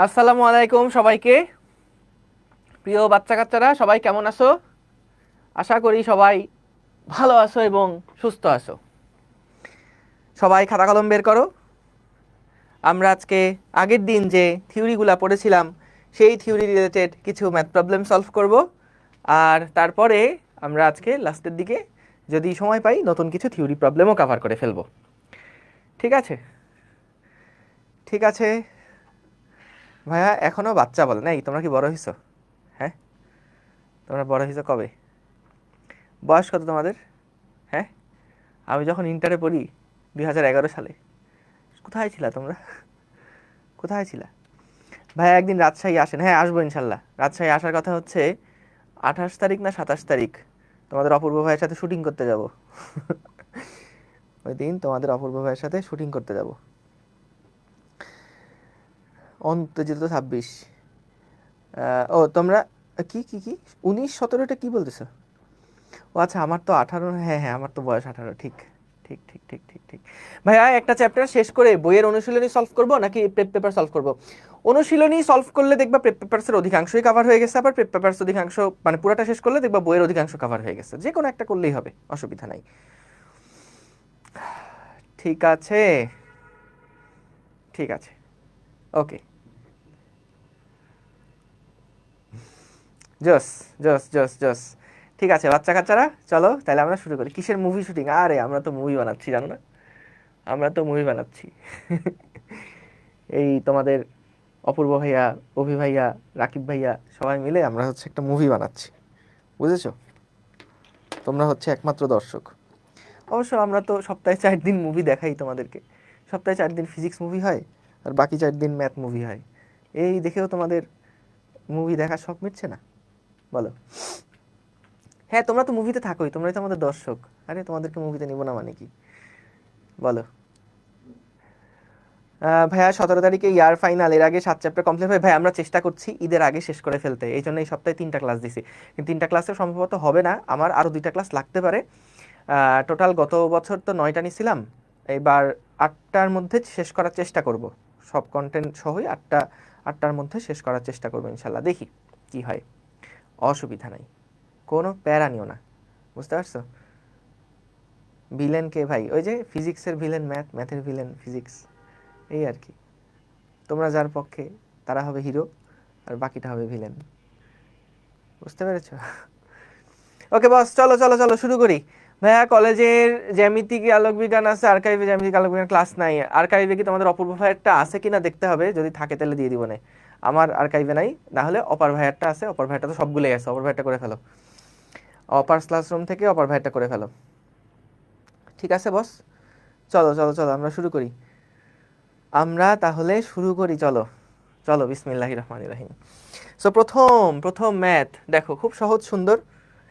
আসসালামু আলাইকুম সবাইকে। প্রিয় বাচ্চা কাচ্চারা সবাই কেমন আছো? আশা করি সবাই ভালো আছো এবং সুস্থ আছো। সবাই খাতা কলম বের করো। আমরা আজকে আগের দিন যে থিওরিগুলো পড়েছিলাম সেই থিওরি রিলেটেড কিছু ম্যাথ প্রবলেম সলভ করব, আর তারপরে আমরা আজকে লাস্টের দিকে যদি সময় পাই নতুন কিছু থিওরি প্রবলেমও কভার করে ফেলবো। ঠিক আছে? ঠিক আছে ভাইয়া, এখনো বাচ্চা বলে নাই, তোমরা কি বড় হয়েছো? হ্যাঁ, তোমরা বড় হয়েছো কবে? বয়স কত তোমাদের? হ্যাঁ, আমি যখন ইন্টারে পড়ি 2011 সালে, কোথায় ছিলা তোমরা? কোথায় ছিলা? ভাই একদিন রাজশাহী আসেন। হ্যাঁ, আসবো ইনশাল্লাহ। রাজশাহী আসার কথা হচ্ছে 28 তারিখ না 27 তারিখ, তোমাদের অপূর্ব ভাইয়ের সাথে শুটিং করতে যাব। ওই দিন তোমাদের অপূর্ব ভাইয়ের সাথে শুটিং করতে যাব। অন্তর্জিত 26। ও তোমরা কি কি কি 19 17 কি বলতেছো? ও আচ্ছা, আমার তো 18। হ্যাঁ হ্যাঁ, আমার তো বয়স 18। ঠিক ঠিক ঠিক ঠিক ঠিক ঠিক। ভাইয়া একটা চ্যাপ্টার শেষ করে বইয়ের অনুশীলনী সলভ করব নাকি প্রেপ পেপার সলভ করব? অনুশীলনী সলভ করলে দেখবা প্রেপ পেপারসের অধিকাংশই কভার হয়ে গেছে, আবার প্রেপ পেপারস অধিকাংশ মানে পুরোটা শেষ করলে দেখবা বইয়ের অধিকাংশ কভার হয়ে গেছে। যে কোনো একটা করলেই হবে, অসুবিধা নাই। ঠিক আছে, ঠিক আছে, ওকে। জস জস জস জস। ঠিক আছে বাচ্চা কাচ্চারা, চলো তাহলে আমরা শুরু করি। কিসের মুভি শুটিং? আরে আমরা তো মুভি বানাচ্ছি, জানো না? আমরা তো মুভি বানাচ্ছি। এই তোমাদের অপূর্ব ভাইয়া, অভি ভাইয়া, রাকিব ভাইয়া সবাই মিলে আমরা হচ্ছে একটা মুভি বানাচ্ছি, বুঝেছো? তোমরা হচ্ছে একমাত্র দর্শক। অবশ্য আমরা তো সপ্তাহে 4 দিন মুভি দেখাই তোমাদেরকে। সপ্তাহে 4 দিন ফিজিক্স মুভি হয় আর বাকি 4 দিন ম্যাথ মুভি হয়। এই দেখেও তোমাদের মুভি দেখার শখ মিটছে না? বলো। হ্যাঁ, তোমরা তো মুভিতে থাকোই, তোমরাই তো আমাদের দর্শক। আরে তোমাদেরকে মুভিতে নিব না মানে কি? বলো। ভাইয়া 17 তারিখে ইয়ার ফাইনাল, এর আগে 7 চ্যাপ্টার কমপ্লিট হয়। ভাই আমরা চেষ্টা করছি ঈদের আগে শেষ করে ফেলতে, এই জন্য এই সপ্তাহে 3টা ক্লাস দিছি। কিন্তু 3টা ক্লাসে সম্ভবত হবে না, আমার আরও 2টা ক্লাস লাগতে পারে। টোটাল গত বছর তো 9টা নিছিলাম, এবার 8টার মধ্যে শেষ করার চেষ্টা করব। সব কন্টেন্ট সহই 8টার মধ্যে শেষ করার চেষ্টা করবো ইনশাল্লাহ। দেখি কি হয়, অসুবিধা নাই, কোনো প্যারা নিও না, বুঝতে পারছো? ভিলেন কে ভাই? ওই যে ফিজিক্সের ভিলেন ম্যাথ, ম্যাথের ভিলেন ফিজিক্স, এই আর কি। তোমরা যার পক্ষে তারা হবে হিরো আর বাকিটা হবে ভিলেন, বুঝতে পেরেছো? ওকে বস, চলো চলো চলো শুরু করি। ভাইয়া কলেজের জ্যামিতিক আলোক বিজ্ঞান আছে, আর্কাইভে জ্যামিতিক আলোক বিজ্ঞান ক্লাস নাই। আর্কাইভে কি তোমাদের অপূর্ব ভাইয়েরটা আছে কিনা দেখতে হবে, যদি থাকে তাহলে দিয়ে দিব না। আমার আর্কাইভে নাই, না হলে অপার ভাইয়েরটা আছে। অপার ভাইয়ারটা তো সবগুলোই আছে, অপার ভাইয়ারটা করে ফেলো। অপার ক্লাসরুম থেকে অপার ভাইয়ারটা করে ফেলো। ঠিক আছে বস, চলো চলো চলো আমরা শুরু করি। আমরা তাহলে শুরু করি, চলো চলো। বিসমিল্লাহির রহমানির রহিম। সো প্রথম প্রথম ম্যাথ দেখো, খুব সহজ সুন্দর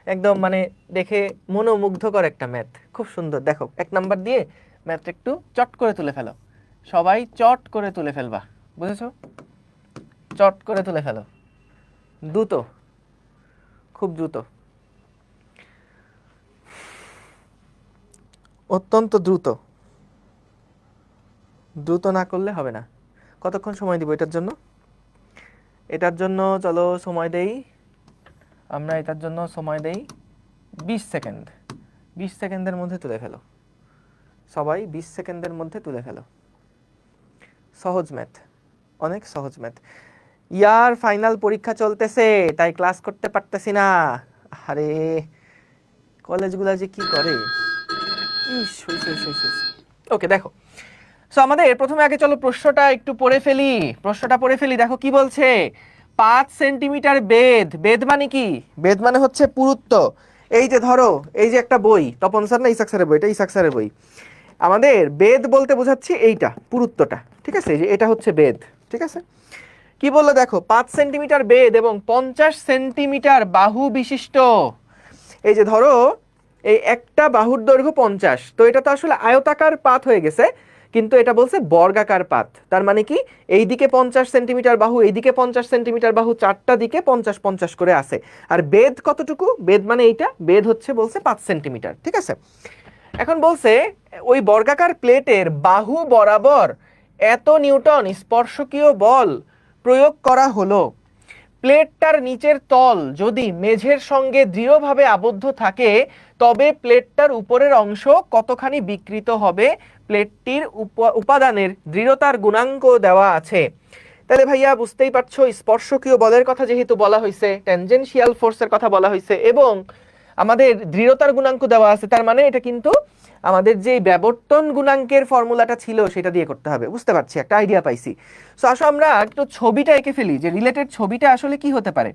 একদম, মানে দেখে মনোমুগ্ধকর একটা ম্যাথ, খুব সুন্দর। দেখো 1 নাম্বার দিয়ে ম্যাথটা একটু চট করে তুলে ফেলো। সবাই চট করে তুলে ফেলবা, বুঝেছো? চট করে তুলে ফেলো, দ্রুত, খুব দ্রুত, অত্যন্ত দ্রুত। দ্রুত না করলে হবে না। কতক্ষণ সময় দিব এটার জন্য? এটার জন্য চলো সময় দেই, আমরা এটার জন্য সময় দেই 20 সেকেন্ড। 20 সেকেন্ডের মধ্যে তুলে ফেলো, সবাই 20 সেকেন্ডের মধ্যে তুলে ফেলো। সহজ ম্যাথ, অনেক সহজ ম্যাথ। ইয়ার ফাইনাল পরীক্ষা চলতেছে তাই ক্লাস করতে পারতেছি না। আরে কলেজগুলা যে কি করে। ওকে দেখো, সো আমাদের প্রথমে আগে চলো প্রশ্নটা একটু পড়ে ফেলি। প্রশ্নটা পড়ে ফেলি, দেখো কি বলছে। 5 সেন্টিমিটার বেদ, বেদ মানে কি? বেদ মানে হচ্ছে পুরুত্ব। এই যে ধরো, এই যে একটা বই, তপন স্যার না ইসাক স্যারের বই, এটা ইসাক স্যারের বই। আমাদের বেদ বলতে বোঝাচ্ছি এইটা, পুরুত্বটা, ঠিক আছে? এই যে এটা হচ্ছে বেদ, ঠিক আছে? কি বললো দেখো, 5 সেন্টিমিটার বেদ এবং 50 সেন্টিমিটার বাহু বিশিষ্ট। এই যে ধরো, এই একটা বাহুর দৈর্ঘ্য 50, তো এটা তো আসলে আয়তাকার পাত হয়ে গেছে, কিন্তু এটা বলছে বর্গাকার পাত। তার মানে কি, এইদিকে 50 সেন্টিমিটার বাহু, এইদিকে 50 সেন্টিমিটার বাহু, চারটা দিকে 50 50 করে আছে। আর বেদ কতটুকু? বেদ মানে এইটা, বেদ হচ্ছে বলছে 5 সেন্টিমিটার, ঠিক আছে? এখন বলছে ওই বর্গাকার প্লেটের বাহু বরাবর এত নিউটন স্পর্শকীয় বল প্রয়োগ করা হলো, প্লেটটার নিচের তল যদি মেঝের সঙ্গে দৃঢ়ভাবে আবদ্ধ থাকে তবে প্লেটটার উপরের অংশ কতখানি বিকৃত হবে, প্লেটটির উপাদানের দৃঢ়তার গুণাঙ্ক দেওয়া আছে। তাহলে ভাইয়া বুঝতেই পারছো, স্পর্শকীয় বলের কথা যেহেতু বলা হয়েছে, ট্যানজেনশিয়াল ফোর্সের কথা বলা হয়েছে এবং আমাদের দৃঢ়তার গুণাঙ্ক দেওয়া আছে, তার মানে এটা কিন্তু আমাদের যে ব্যবর্তন গুণাঙ্কের ফর্মুলাটা ছিল সেটা দিয়ে করতে হবে। বুঝতে পারছি, একটা আইডিয়া পাইছি। সো আসো আমরা একটু ছবিটা এঁকে ফেলি যে রিলেটেড ছবিটা আসলে কি হতে পারে।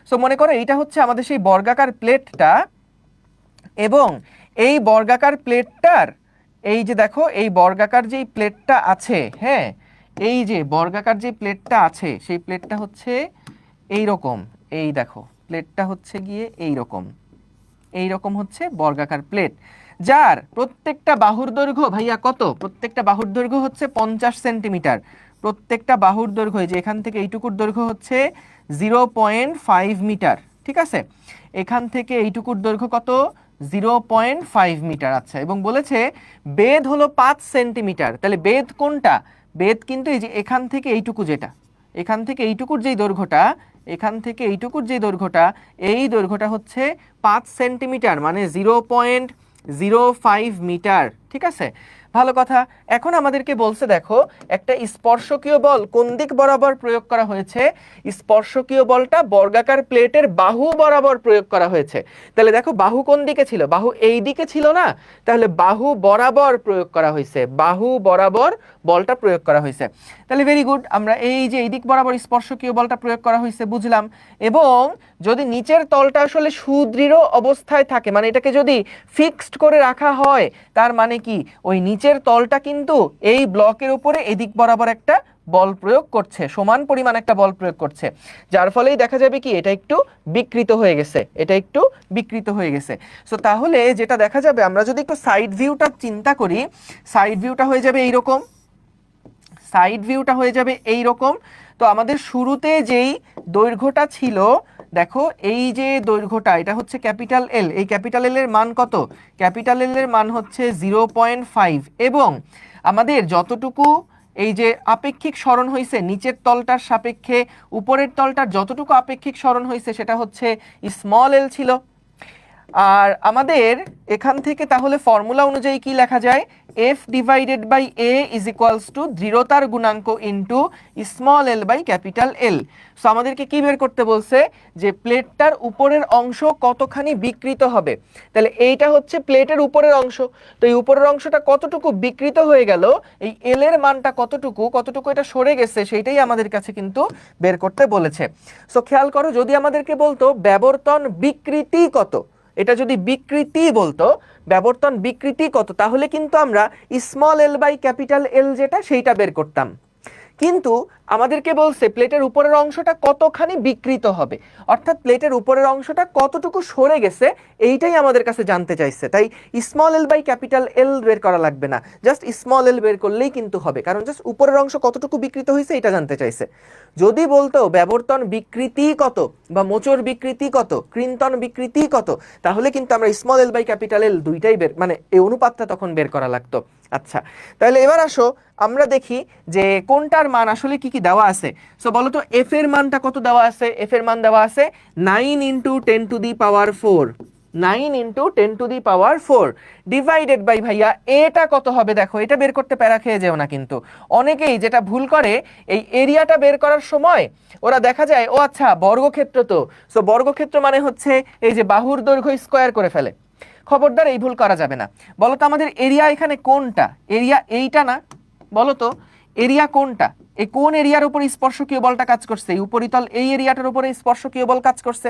সো মনে করো এইটা হচ্ছে আমাদের সেই বর্গাকার প্লেটটা এবং এই বর্গাকার প্লেটটার এই যে দেখো এই বর্গাকার যেই প্লেটটা আছে, হ্যাঁ এই যে বর্গাকার যে প্লেটটা আছে সেই প্লেটটা হচ্ছে এই রকম, এই দেখো প্লেটটা হচ্ছে গিয়ে এই রকম হচ্ছে বর্গাকার প্লেট, যার প্রত্যেকটা বাহুর দৈর্ঘ্য ভাইয়া কত, প্রত্যেকটা বাহুর দৈর্ঘ্য হচ্ছে 50 সেন্টিমিটার। প্রত্যেকটা বাহুর দৈর্ঘ্য যে এখান থেকে এইটুকুর দৈর্ঘ্য হচ্ছে 0.5 মিটার, ঠিক আছে। এখান থেকে এইটুকুর দৈর্ঘ্য কত, 0.5 মিটার। আচ্ছা, এবং বলেছে বেধ হলো 5 সেন্টিমিটার। তাহলে বেধ কোনটা, বেধ কিন্তু এই যে এখান থেকে এইটুকু, যেটা এখান থেকে এইটুকুর যেই দৈর্ঘ্যটা, এখান থেকে এইটুকুর যেই দৈর্ঘ্যটা, এই দৈর্ঘ্যটা হচ্ছে 5 সেন্টিমিটার, মানে 0.05 মিটার, ঠিক আছে। ভালো কথা। এখন আমাদেরকে বলছে দেখো একটা স্পর্শকীয় বল কোন দিক বরাবর প্রয়োগ করা হয়েছে, স্পর্শকীয় বলটা বর্গাকার প্লেটের বাহু বরাবর প্রয়োগ করা হয়েছে। তাহলে দেখো বাহু কোন দিকে ছিল, বাহু এই দিকে ছিল না, তাহলে বাহু বরাবর প্রয়োগ করা হয়েছে, বাহু বরাবর বলটা প্রয়োগ করা হয়েছে। তাহলে ভেরি গুড, আমরা এই যে এই দিক বরাবর স্পর্শকীয় বলটা প্রয়োগ করা হয়েছে বুঝলাম। এবং যদি নিচের তলটা আসলে সুদৃঢ় অবস্থায় থাকে, মানে এটাকে যদি ফিক্সড করে রাখা হয়, তার মানে কি ওই নিচের তলটা কিন্তু এই ব্লকের উপরে এদিক বরাবর একটা বল প্রয়োগ করছে, সমান পরিমাণ একটা বল প্রয়োগ করছে, যার ফলেই দেখা যাবে কি এটা একটু বিকৃত হয়ে গেছে, এটা একটু বিকৃত হয়ে গেছে। সো তাহলে যেটা দেখা যাবে, আমরা যদি একটু সাইড ভিউটা চিন্তা করি, সাইড ভিউটা হয়ে যাবে এইরকম, সাইড ভিউটা হয়ে যাবে এই রকম। তো আমাদের শুরুতে যেই দৈর্ঘ্যটা ছিল, দেখো এই যে দৈর্ঘ্যটা, এটা হচ্ছে ক্যাপিটাল এল, এই ক্যাপিটাল এল এর মান কত, ক্যাপিটাল এল এর মান হচ্ছে 0.5 এবং আমাদের যতটুকু এই যে আপেক্ষিক সরণ হয়েছে নিচের তলটার সাপেক্ষে উপরের তলটার যতটুকু আপেক্ষিক সরণ হয়েছে সেটা হচ্ছে স্মল এল ছিল। আর আমাদের এখান থেকে তাহলে ফর্মুলা অনুযায়ী কি লেখা যায়, F divided by A is equals to দৃঢ়তার গুণাঙ্ক into small L by capital L. So আমাদেরকে কি বের করতে বলছে, যে প্লেটটার উপরের অংশ কতখানি বিকৃত হবে। তাহলে এইটা হচ্ছে প্লেটের উপরের অংশ, তো এই উপরের অংশটা কতটুকু বিকৃত হয়ে গেল, এই এল এর মানটা কতটুকু কতটুকু এটা সরে গেছে, সেইটাই আমাদের কাছে কিন্তু বের করতে বলেছে। সো খেয়াল করো, যদি আমাদেরকে বলতো ব্যবর্তন বিকৃতি কত, এটা যদি বিকৃতি বলতো, ব্যবর্তন বিকৃতি কত, তাহলে কিন্তু আমরা small L by capital L যেটা সেইটা বের করতাম। কিন্তু আমাদেরকে বলছে প্লেটের উপরের অংশটা কতখানি বিকৃত হবে, অর্থাৎ প্লেটের উপরের অংশটা কতটুকু সরে গেছে এইটাই আমাদের কাছে জানতে চাইছে। তাই small L by capital L বের করা লাগবে না, জাস্ট স্মল এল বের করলেই কিন্তু হবে, কারণ জাস্ট উপরের অংশ কতটুকু বিকৃত হয়েছে এটা জানতে চাইছে। যদি বলতো ব্যবর্তন বিকৃতি কত বা মোচড় বিকৃতি কত, কৃন্তন বিকৃতি কত, তাহলে কিন্তু আমরা small L by capital L দুইটাই বের, মানে এই অনুপাতটা তখন বের করা লাগতো। আচ্ছা, তাহলে এবার আসো আমরা দেখি যে কোনটার মান আসলে কি কি দেওয়া আছে। সো বলো তো এফ এর মানটা কত দেওয়া আছে, এফ এর মান দেওয়া আছে 9 into 10 to the power 4, 9 into 10 to the power 4 divided by ভাইয়া এটা কত হবে, দেখো এটা বের করতে প্যারা খেয়ে যেও না। কিন্তু অনেকেই যেটা ভুল করে, এই এরিয়াটা বের করার সময় ওরা দেখা যায় ও আচ্ছা বর্গক্ষেত্র, তো সো বর্গক্ষেত্র মানে হচ্ছে এই যে বাহুর দৈর্ঘ্য স্কোয়ার করে ফেলে। খবরদার এই ভুল করা যাবে না। বলো তো আমাদের এরিয়া এখানে কোনটা, এরিয়া এইটা না, বলো তো এরিয়া কোনটা, এই কোন এরিয়ার উপর স্পর্শকীয় বলটা কাজ করছে, এই উপরিতল এই এরিয়াটার উপরে স্পর্শকীয় বল কাজ করছে।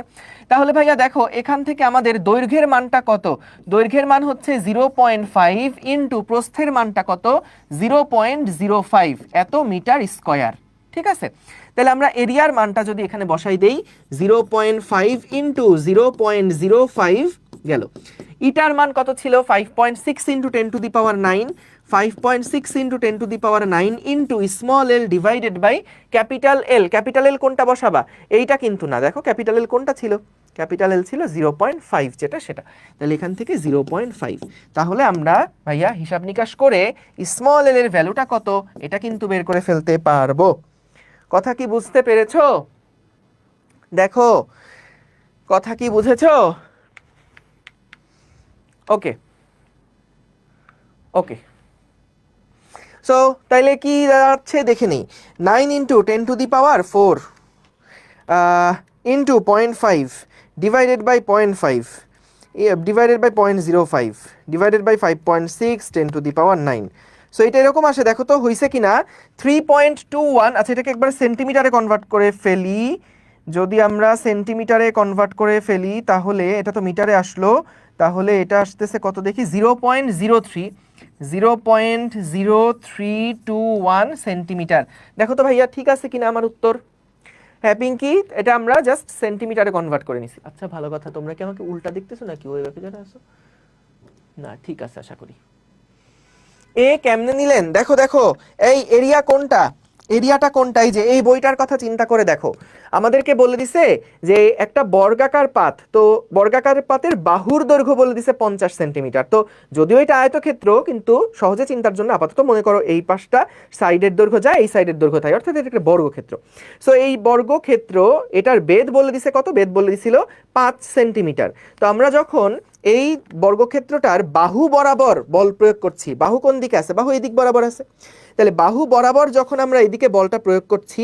তাহলে ভাইয়া দেখো এখান থেকে আমাদের দৈর্ঘ্যের মানটা কত, দৈর্ঘ্যের মান হচ্ছে 0.5 ইন্টু প্রস্থের মানটা কত 0.05 এত মিটার স্কয়ার, ঠিক আছে। তাহলে আমরা এরিয়ার মানটা যদি এখানে বসাই দেই 0.5 ইন্টু 0.05 গেল। ইটার মান কত ছিল 5.6 into 10 to the power 9, 5.6 into 10 to the power 9 into small L divided by capital L. Capital L কোনটা বসাবা, এইটা কিন্তু না, দেখো ক্যাপিটাল এল কোনটা ছিল, ক্যাপিটাল এল ছিল 0.5 যেটা সেটা, তাহলে এখান থেকে 0.5। তাহলে আমরা ভাইয়া হিসাব নিকাশ করে স্মল এল এর ভ্যালুটা কত এটা কিন্তু বের করে ফেলতে পারবো। কথা কি বুঝতে পেরেছো? দেখো কথা কি বুঝেছো? ওকে ওকে, সো তাইলে কি দাঁড়াচ্ছে দেখে নিই। 9 into 10⁴ into 0.5 divided by 0.5 divided by 0.05 divided by 5.6 10⁹ so এটা এরকম আসে, দেখো তো হয়েছে কিনা। 3.21, আচ্ছা এটাকে একবার সেন্টিমিটারে কনভার্ট করে ফেলি। যদি আমরা সেন্টিমিটারে কনভার্ট করে ফেলি তাহলে এটা তো মিটারে আসলো, তাহলে এটা আসতেছে কত দেখি, 0.0321 সেন্টিমিটার। দেখো তো ভাইয়া ঠিক আছে কিনা আমার উত্তর? হ্যাঁ পিঙ্কি, এটা আমরা জাস্ট সেন্টিমিটারে কনভার্ট করে নিছি। আচ্ছা ভালো কথা, তোমরা কি আমাকে উল্টা দেখতেছো নাকি ওই ব্যাপারে যারা আছো? না ঠিক আছে আশা করি। এ কেমনে নিলেন দেখো দেখো, এই এরিয়া কোনটা, এরিয়াটা কোনটা, এই যে এই বইটার কথা চিন্তা করে দেখো। আমাদেরকে বলে দিছে যে একটা বর্গাকার পাত, তো বর্গাকার পাতের বাহুর দৈর্ঘ্য বলে দিছে 50 সেন্টিমিটার। তো যদিও এটা আয়তক্ষেত্র, কিন্তু সহজে চিন্তার জন্য আপাতত মনে করো এই পাশটা সাইডের দৈর্ঘ্য যায়, এই সাইডের দৈর্ঘ্য তাই, অর্থাৎ এটা একটা বর্গক্ষেত্র। সো এই বর্গক্ষেত্র, এটার বেদ বলে দিছে কত, বেদ বলে দিছিল 5 সেন্টিমিটার। তো আমরা যখন এই বর্গক্ষেত্রটার বাহু বরাবর বল প্রয়োগ করছি, বাহু কোন দিকে আছে, বাহু এই দিক বরাবর আছে, তাহলে বাহু বরাবর যখন আমরা এদিকে বলটা প্রয়োগ করছি,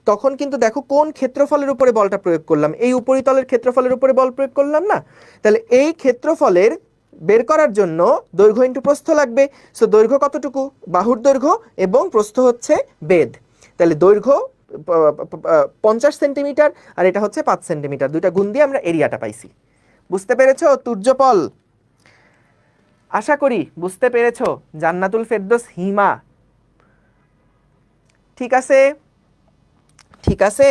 তখন কিন্তু দেখো কোন ক্ষেত্রফলের উপরে বলটা প্রয়োগ করলাম, এই উপরিতলের ক্ষেত্রফলের উপরে বল প্রয়োগ করলাম না। তাহলে এই ক্ষেত্রফলের বের করার জন্য দৈর্ঘ্য ইন্টু প্রস্থ লাগবে। সো দৈর্ঘ্য কতটুকু, বাহুর দৈর্ঘ্য এবং প্রস্থ হচ্ছে বেদ, তাহলে দৈর্ঘ্য 50 সেন্টিমিটার আর এটা হচ্ছে 5 সেন্টিমিটার, দুইটা গুণ দিয়ে আমরা এরিয়াটা পাইছি। বুঝতে পেরেছো তুর্যপল? আশা করি বুঝতে পেরেছো। জান্নাতুল ফেরদৌস হিমা, ঠিক আছে ঠিক আছে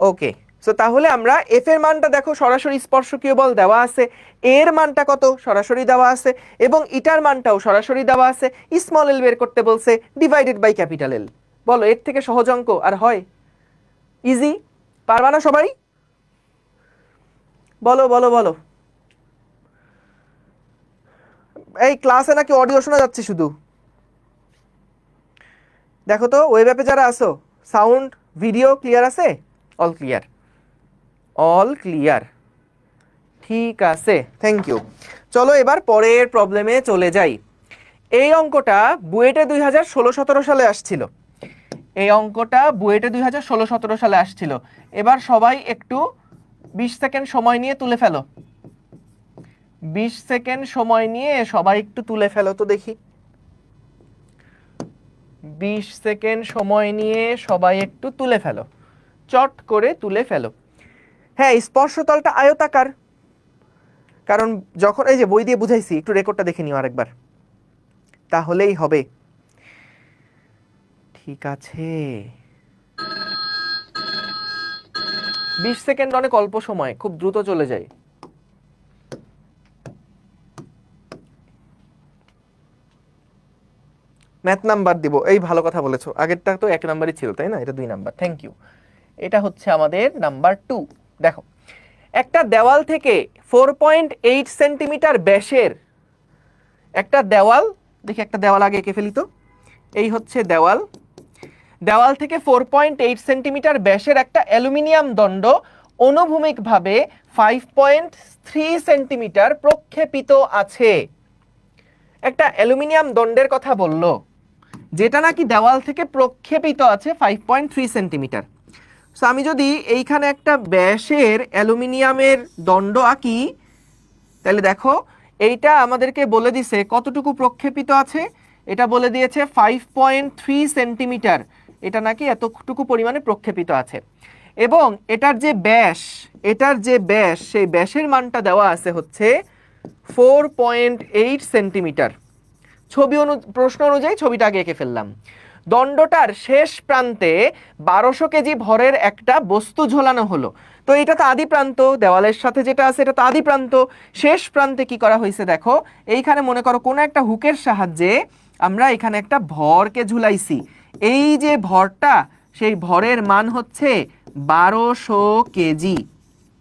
ওকে। সো তাহলে আমরা এফ এর মানটা দেখো সরাসরি স্পর্শকীয় বল দেওয়া আছে, এর মানটা কত সরাসরি দেওয়া আছে, এবং ইটার মানটাও সরাসরি দেওয়া আছে। স্মল এল বের করতে বলছে, ডিভাইডেড বাই ক্যাপিটাল এল। বলো এর থেকে সহজ অঙ্ক আর হয়? ইজি, পারবা না সবাই? বলো বলো বলো। এই ক্লাসে নাকি অডিও শোনা যাচ্ছে শুধু? দেখো তো ওয়েব অ্যাপে যারা আসো, সাউন্ড ভিডিও ক্লিয়ার আছে? অল ক্লিয়ার, অল ক্লিয়ার, ঠিক আছে, থ্যাংক ইউ। চলো এবার পরের প্রবলেমে চলে যাই। এই অঙ্কটা বুয়েটে 2016-17 সালে আসছিল, এই অঙ্কটা বুয়েটে 2016-17 সালে আসছিল। এবার সবাই একটু 20 সেকেন্ড সময় নিয়ে তুলে ফেলো, 20 সেকেন্ড সময় নিয়ে সবাই একটু তুলে ফেলো তো দেখি। 20 সেকেন্ড সময় নিয়ে সবাই একটু তুলে ফেলো, চট করে তুলে ফেলো। হ্যাঁ স্পর্শতলটা আয়তাকার, কারণ যখন এই যে বই দিয়ে বুঝাইছি, একটু রেকর্ডটা দেখে নিও আরেকবার, তাহলেই হবে। ঠিক আছে, 20 সেকেন্ড অনেক অল্প সময়, খুব দ্রুত চলে যায়। ম্যাথ নাম্বার দিব, এই ভালো কথা বলেছো, আগেরটা তো 1 নাম্বারই ছিল তাই না, এটা 2 নাম্বার, থ্যাংক ইউ। এটা হচ্ছে আমাদের নাম্বার 2। দেখো একটা দেওয়াল থেকে 4.8 সেন্টিমিটার ব্যাসের একটা দেওয়াল, দেখি একটা দেওয়াল আগে এঁকে ফেলি তো। এই হচ্ছে দেওয়াল, দেওয়াল থেকে 4.8 সেন্টিমিটার ব্যাসের একটা অ্যালুমিনিয়াম দণ্ড অনুভূমিকভাবে 5.3 সেন্টিমিটার প্রক্ষেপিত আছে। একটা অ্যালুমিনিয়াম দণ্ডের কথা বললো, যেটা নাকি দেওয়াল থেকে প্রক্ষেপিত আছে 5.3 সেন্টিমিটার। সো আমি যদি এইখানে একটা ব্যাসের অ্যালুমিনিয়ামের দণ্ড আঁকি, তাহলে দেখো এইটা আমাদেরকে বলে দিছে কতটুকু প্রক্ষেপিত আছে, এটা বলে দিয়েছে 5.3 সেন্টিমিটার, এটা নাকি এতটুকু পরিমাণে প্রক্ষেপিত আছে। এবং এটার যে ব্যাস, এটার যে ব্যাস, সেই ব্যাসের মানটা দেওয়া আছে হচ্ছে 4.8 সেন্টিমিটার। প্রশ্ন অনুযায়ী ছবিটা আগে এঁকে ফেললাম। দণ্ডটার শেষ প্রান্তে 1200 কেজি ভরের একটা বস্তু ঝোলানো হলো। তো এটা তো আদি প্রান্ত, দেওয়ালের সাথে যেটা আছে এটা তো আদি প্রান্ত। শেষ প্রান্তে কি করা হয়েছে দেখো, এইখানে মনে করো কোনো একটা হুকের সাহায্যে আমরা এখানে একটা ভরকে ঝুলাইছি। এই যে ভরটা, সেই ভরের মান হচ্ছে 1200 কেজি।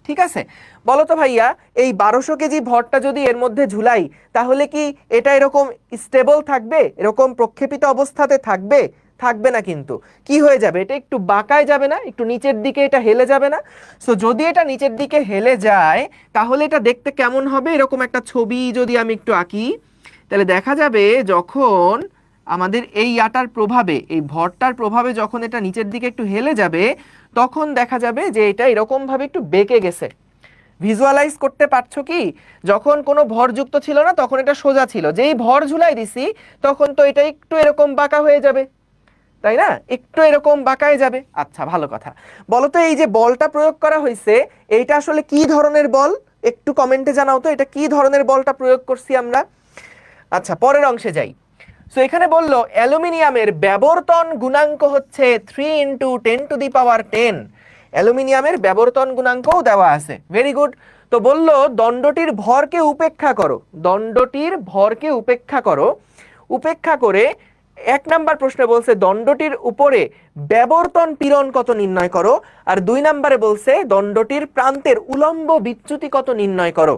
ঠিক আছে, বলো তো ভাইয়া এই 1200 কেজি ভরটা যদি এর মধ্যে ঝুলাই, তাহলে কি এটা এরকম স্টেবল থাকবে, এরকম প্রক্ষেপিত অবস্থাতে থাকবে? থাকবে না, কিন্তু কি হয়ে যাবে, এটা একটু বাঁকায় যাবে না, একটু নিচের দিকে এটা হেলে যাবে না? সো যদি এটা নিচের দিকে হেলে যায় তাহলে এটা দেখতে কেমন হবে, এরকম একটা ছবি যদি আমি একটু আঁকি তাহলে দেখা যাবে যখন আমাদের এই ইয়াটার প্রভাবে, এই ভরটার প্রভাবে যখন এটা নিচের দিকে একটু হেলে যাবে তখন দেখা যাবে যে এটা এরকম ভাবে একটু বেঁকে গেছে। ভিজুয়ালাইজ করতে পারছো কি? যখন কোনো ভর যুক্ত ছিল না তখন এটা সোজা ছিল, যেই ভর ঝুলাই দিছি তখন তো এটা একটু এরকম বাঁকা হয়ে যাবে, তাই না? একটু এরকম বাঁকায় যাবে। আচ্ছা ভালো কথা, বলো তো এই যে বলটা প্রয়োগ করা হয়েছে এইটা আসলে কি ধরনের বল? একটু কমেন্টে জানাও তো এটা কি ধরনের বলটা প্রয়োগ করছি আমরা। আচ্ছা পরের অংশে যাই। সো এখানে বলল অ্যালুমিনিয়ামের ব্যবর্তন গুণাঙ্ক হচ্ছে 3 × 10⁻10। অ্যালুমিনিয়ামের ব্যবর্তন গুণাঙ্কও দেওয়া আছে, ভেরি গুড। তো বলল দণ্ডটির ভরকে উপেক্ষা করো, দণ্ডটির ভরকে উপেক্ষা করো, উপেক্ষা করে 1 নাম্বার প্রশ্নে বলছে দণ্ডটির উপরে ব্যবর্তন পীড়ন কত নির্ণয় করো, আর 2 নম্বরে বলছে দণ্ডটির প্রান্তের উলম্ব বিচ্যুতি কত নির্ণয় করো।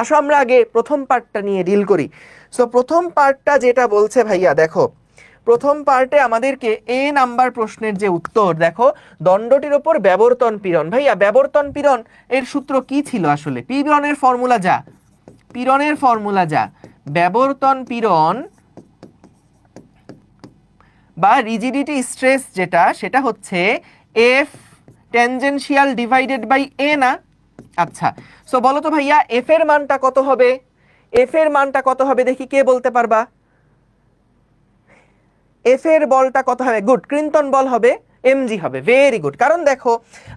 আসো আমরা আগে প্রথম পার্টটা নিয়ে ডিল করি। সো প্রথম পার্টটা যেটা বলছে ভাইয়া দেখো, প্রথম পার্টে আমাদেরকে এ নাম্বার প্রশ্নের যে উত্তর দেখো, দণ্ডটির উপর ব্যবর্তন পীড়ন। ভাইয়া ব্যবর্তন পীড়ন এর সূত্র কি ছিল আসলে? পীড়নের ফর্মুলা যা, পীড়নের ফর্মুলা যা, ব্যবর্তন পীড়ন বা রিজিডিটি স্ট্রেস যেটা, সেটা হচ্ছে এফ ট্যানজেনশিয়াল ডিভাইডেড বাই এ না? আচ্ছা সো বলো তো ভাইয়া এফ এর মানটা কত হবে? এফ এর মানটা কত হবে দেখি, কে বলতে পারবা? এফ এর বলটা কত হবে? গুড, ক্রিন্টন বল হবে, এমজি হবে, ভেরি গুড। কারণ দেখো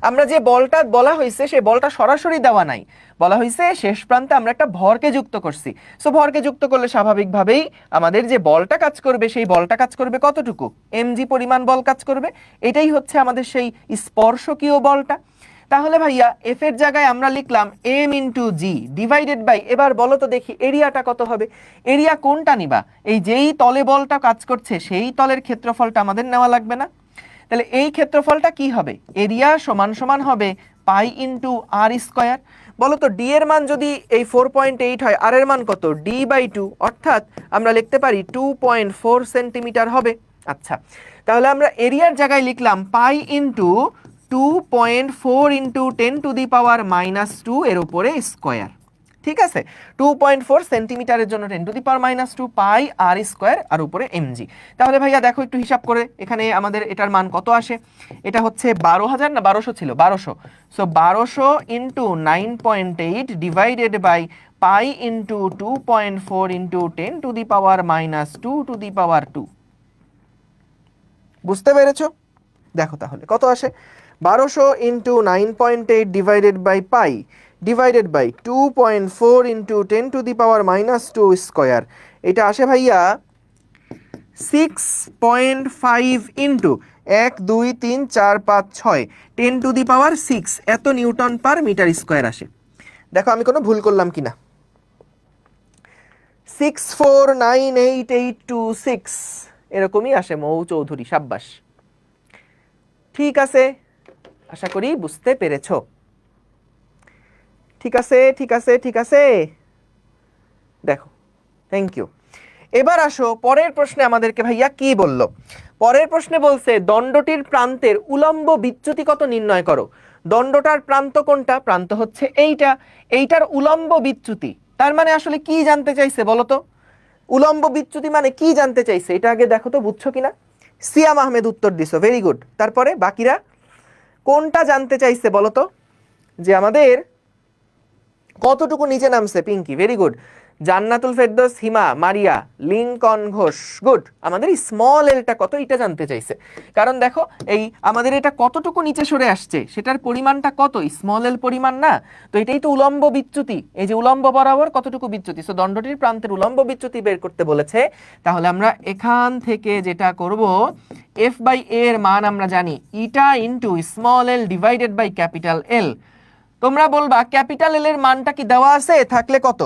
আমরা যে বলটা বলা হয়েছে সেই বলটা সরাসরি দেওয়া নাই, বলা হয়েছে শেষ প্রান্তে আমরা একটা ভরকে যুক্ত করছি। সো ভরকে যুক্ত করলে স্বাভাবিকভাবেই আমাদের যে বলটা কাজ করবে সেই বলটা কাজ করবে কতটুকু? এমজি পরিমাণ বল কাজ করবে। এটাই হচ্ছে আমাদের সেই স্পর্শকীয় বলটা। তাহলে ভাইয়া এফ এর জায়গায় আমরা লিখলাম M into G divided by, এবার বলো তো দেখি এরিয়াটা কত হবে? এরিয়া কোনটা নিবা? এই যেই তলে বলটা কাজ করছে সেই তলের ক্ষেত্রফলটা আমাদের নেওয়া লাগবে না? তাহলে এই ক্ষেত্রফলটা কি হবে? এরিয়া সমান সমান হবে পাই ইন্টু আর স্কোয়ার। বলো তো ডি এর মান যদি এই 4.8 হয়, আর এর মান কত? d/2, অর্থাৎ আমরা লিখতে পারি 2.4 সেন্টিমিটার হবে। আচ্ছা তাহলে আমরা এরিয়ার জায়গায় লিখলাম পাই ইন্টু 2.4 × 10⁻², এর উপরে স্কোয়ার। ঠিক আছে, 2.4 সেন্টিমিটারের জন্য 10⁻², পাই আর স্কোয়ার আর উপরে এমজি। তাহলে ভাইয়া দেখো একটু হিসাব করে এখানে আমাদের এটার মান কত আসে। এটা হচ্ছে 12,000 না 1200 ছিল? 1200। So 1200 × 9.8 divided by pi into 2.4 × 10⁻²²। বুঝতে পেরেছো? দেখো তাহলে কত আসে, 1200 × 9.8 divided by pi divided by 2.4 × 10⁻²²। এটা আসে ভাইয়া 6.5 ইন্টু 1 2 3 4 5 6 10⁶ এত নিউটন পার মিটার স্কোয়ার আসে। দেখো আমি কোনো ভুল করলাম কিনা। 6498826 এরকমই আসে মৌ চৌধুরী, সাব্বাস। ঠিক আছে, আশা করি বুঝতে পেরেছো। ঠিক আছে ঠিক আছে ঠিক আছে, দেখো থ্যাংক ইউ। এবার আসো পরের প্রশ্নে আমাদেরকে ভাইয়া কি বলল। পরের প্রশ্নে বলছে দণ্ডটির প্রান্তের উলম্ব বিচ্যুতি কত নির্ণয় করো। দণ্ডটার প্রান্ত কোনটা? প্রান্ত হচ্ছে এইটা, এইটার উলম্ব বিচ্যুতি। তার মানে আসলে কি জানতে চাইছে বলো তো? উলম্ব বিচ্যুতি মানে কি জানতে চাইছে এটা আগে দেখো তো, বুঝছো কিনা? সিয়াম আহমেদ উত্তর দিছো, ভেরি গুড। তারপরে বাকিরা কোনটা জানতে চাইছে বলো তো? যে আমাদের কতটুকু নিচে নামছে? Pinky, very good. Jannatul Ferdous, Hima, Maria, Lincoln Ghosh, good. আমাদের স্মল এলটা কত এটা জানতে চাইছে, কারণ দেখো এই আমাদের এটা কতটুকু নিচে সরে আসছে সেটার পরিমাণটা কত, স্মল এল পরিমাণ না? তো এটাই তো উলম্ব বিচ্যুতি, এই যে উলম্ব বরাবর কতটুকু বিচ্যুতি। সো দণ্ডটির প্রান্তের উলম্ব বিচ্যুতি বের করতে বলেছে। তাহলে আমরা এখান থেকে যেটা করব, f/a এর মান আমরা জানি ইটা into small L divided by capital L. তোমরা বলবা ক্যাপিটাল এল এর মানটা কি দেওয়া আছে? থাকলে কত?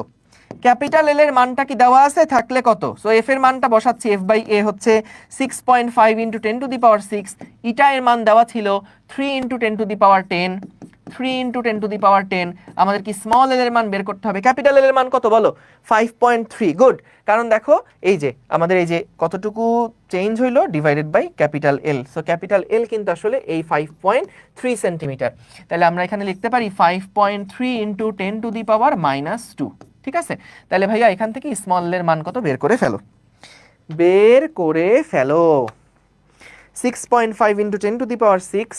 ক্যাপিটাল এল এর মানটা কি দেওয়া আছে, থাকলে কত? সো এফ এর মানটা বসাচ্ছি, এফ বাই এ হচ্ছে 6.5 ইন্টু 10⁻6, ইটা এর মান দেওয়া ছিল 3 ইন্টু 10⁻10, 3 ইন্টু 10⁻10। আমাদের কি স্মল এল এর মান বের করতে হবে। ক্যাপিটাল এল এর মান কত বলো? 5.3। গুড, কারণ দেখো এই যে আমাদের এই যে কতটুকু চেঞ্জ হইলো divided by capital L. So capital L কিন্তু আসলে এই 5.3 সেন্টিমিটার। তাহলে আমরা এখানে লিখতে পারি 5.3 ইন্টু 10⁻²। ঠিক আছে, তাহলে ভাইয়া এখান থেকে স্মল এল এর মান কত বের করে ফেলো, বের করে ফেলো। 6.5 into 10⁻6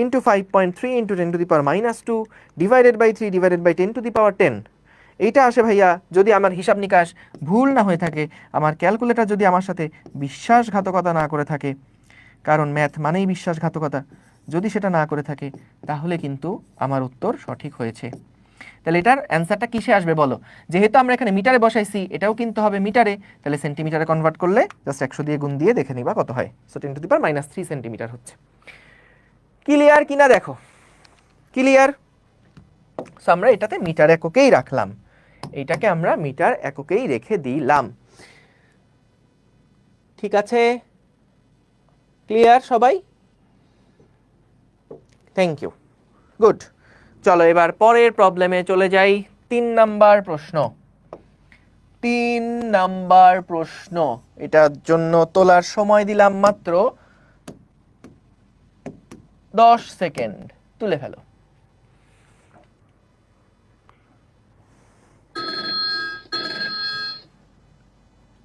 into 5.3 into 10⁻² divided by 3 divided by 10⁻10। এইটা আসে ভাইয়া, যদি আমার হিসাব নিকাশ ভুল না হয়ে থাকে, আমার ক্যালকুলেটর যদি আমার সাথে বিশ্বাসঘাতকতা না করে থাকে, কারণ ম্যাথ মানেই বিশ্বাসঘাতকতা, যদি সেটা না করে থাকে তাহলে কিন্তু আমার উত্তর সঠিক হয়েছে। তাহলে এটার অ্যান্সারটা কিসে আসবে বলো? যেহেতু আমরা এখানে মিটারে বসাইছি, এটাও কিন্তু হবে মিটারে, তাহলে সেন্টিমিটারে কনভার্ট করলে জাস্ট 100 দিয়ে গুণ দিয়ে দেখে নিবা কত হয়। সো 10⁻³ সেন্টিমিটার হচ্ছে। ক্লিয়ার কিনা দেখো, ক্লিয়ার? সো আমরা এটাতে মিটার এককেই রাখলাম, এইটাকে আমরা মিটার এককেই রেখে দিলাম। ঠিক আছে, ক্লিয়ার সবাই? Thank you, good. চলো এবার পরের প্রবলেমে চলে যাই। 3 নাম্বার প্রশ্ন। 3 নাম্বার প্রশ্ন, এটার জন্য তোলার সময় দিলাম মাত্র 10 সেকেন্ড। তুলে ফেলো।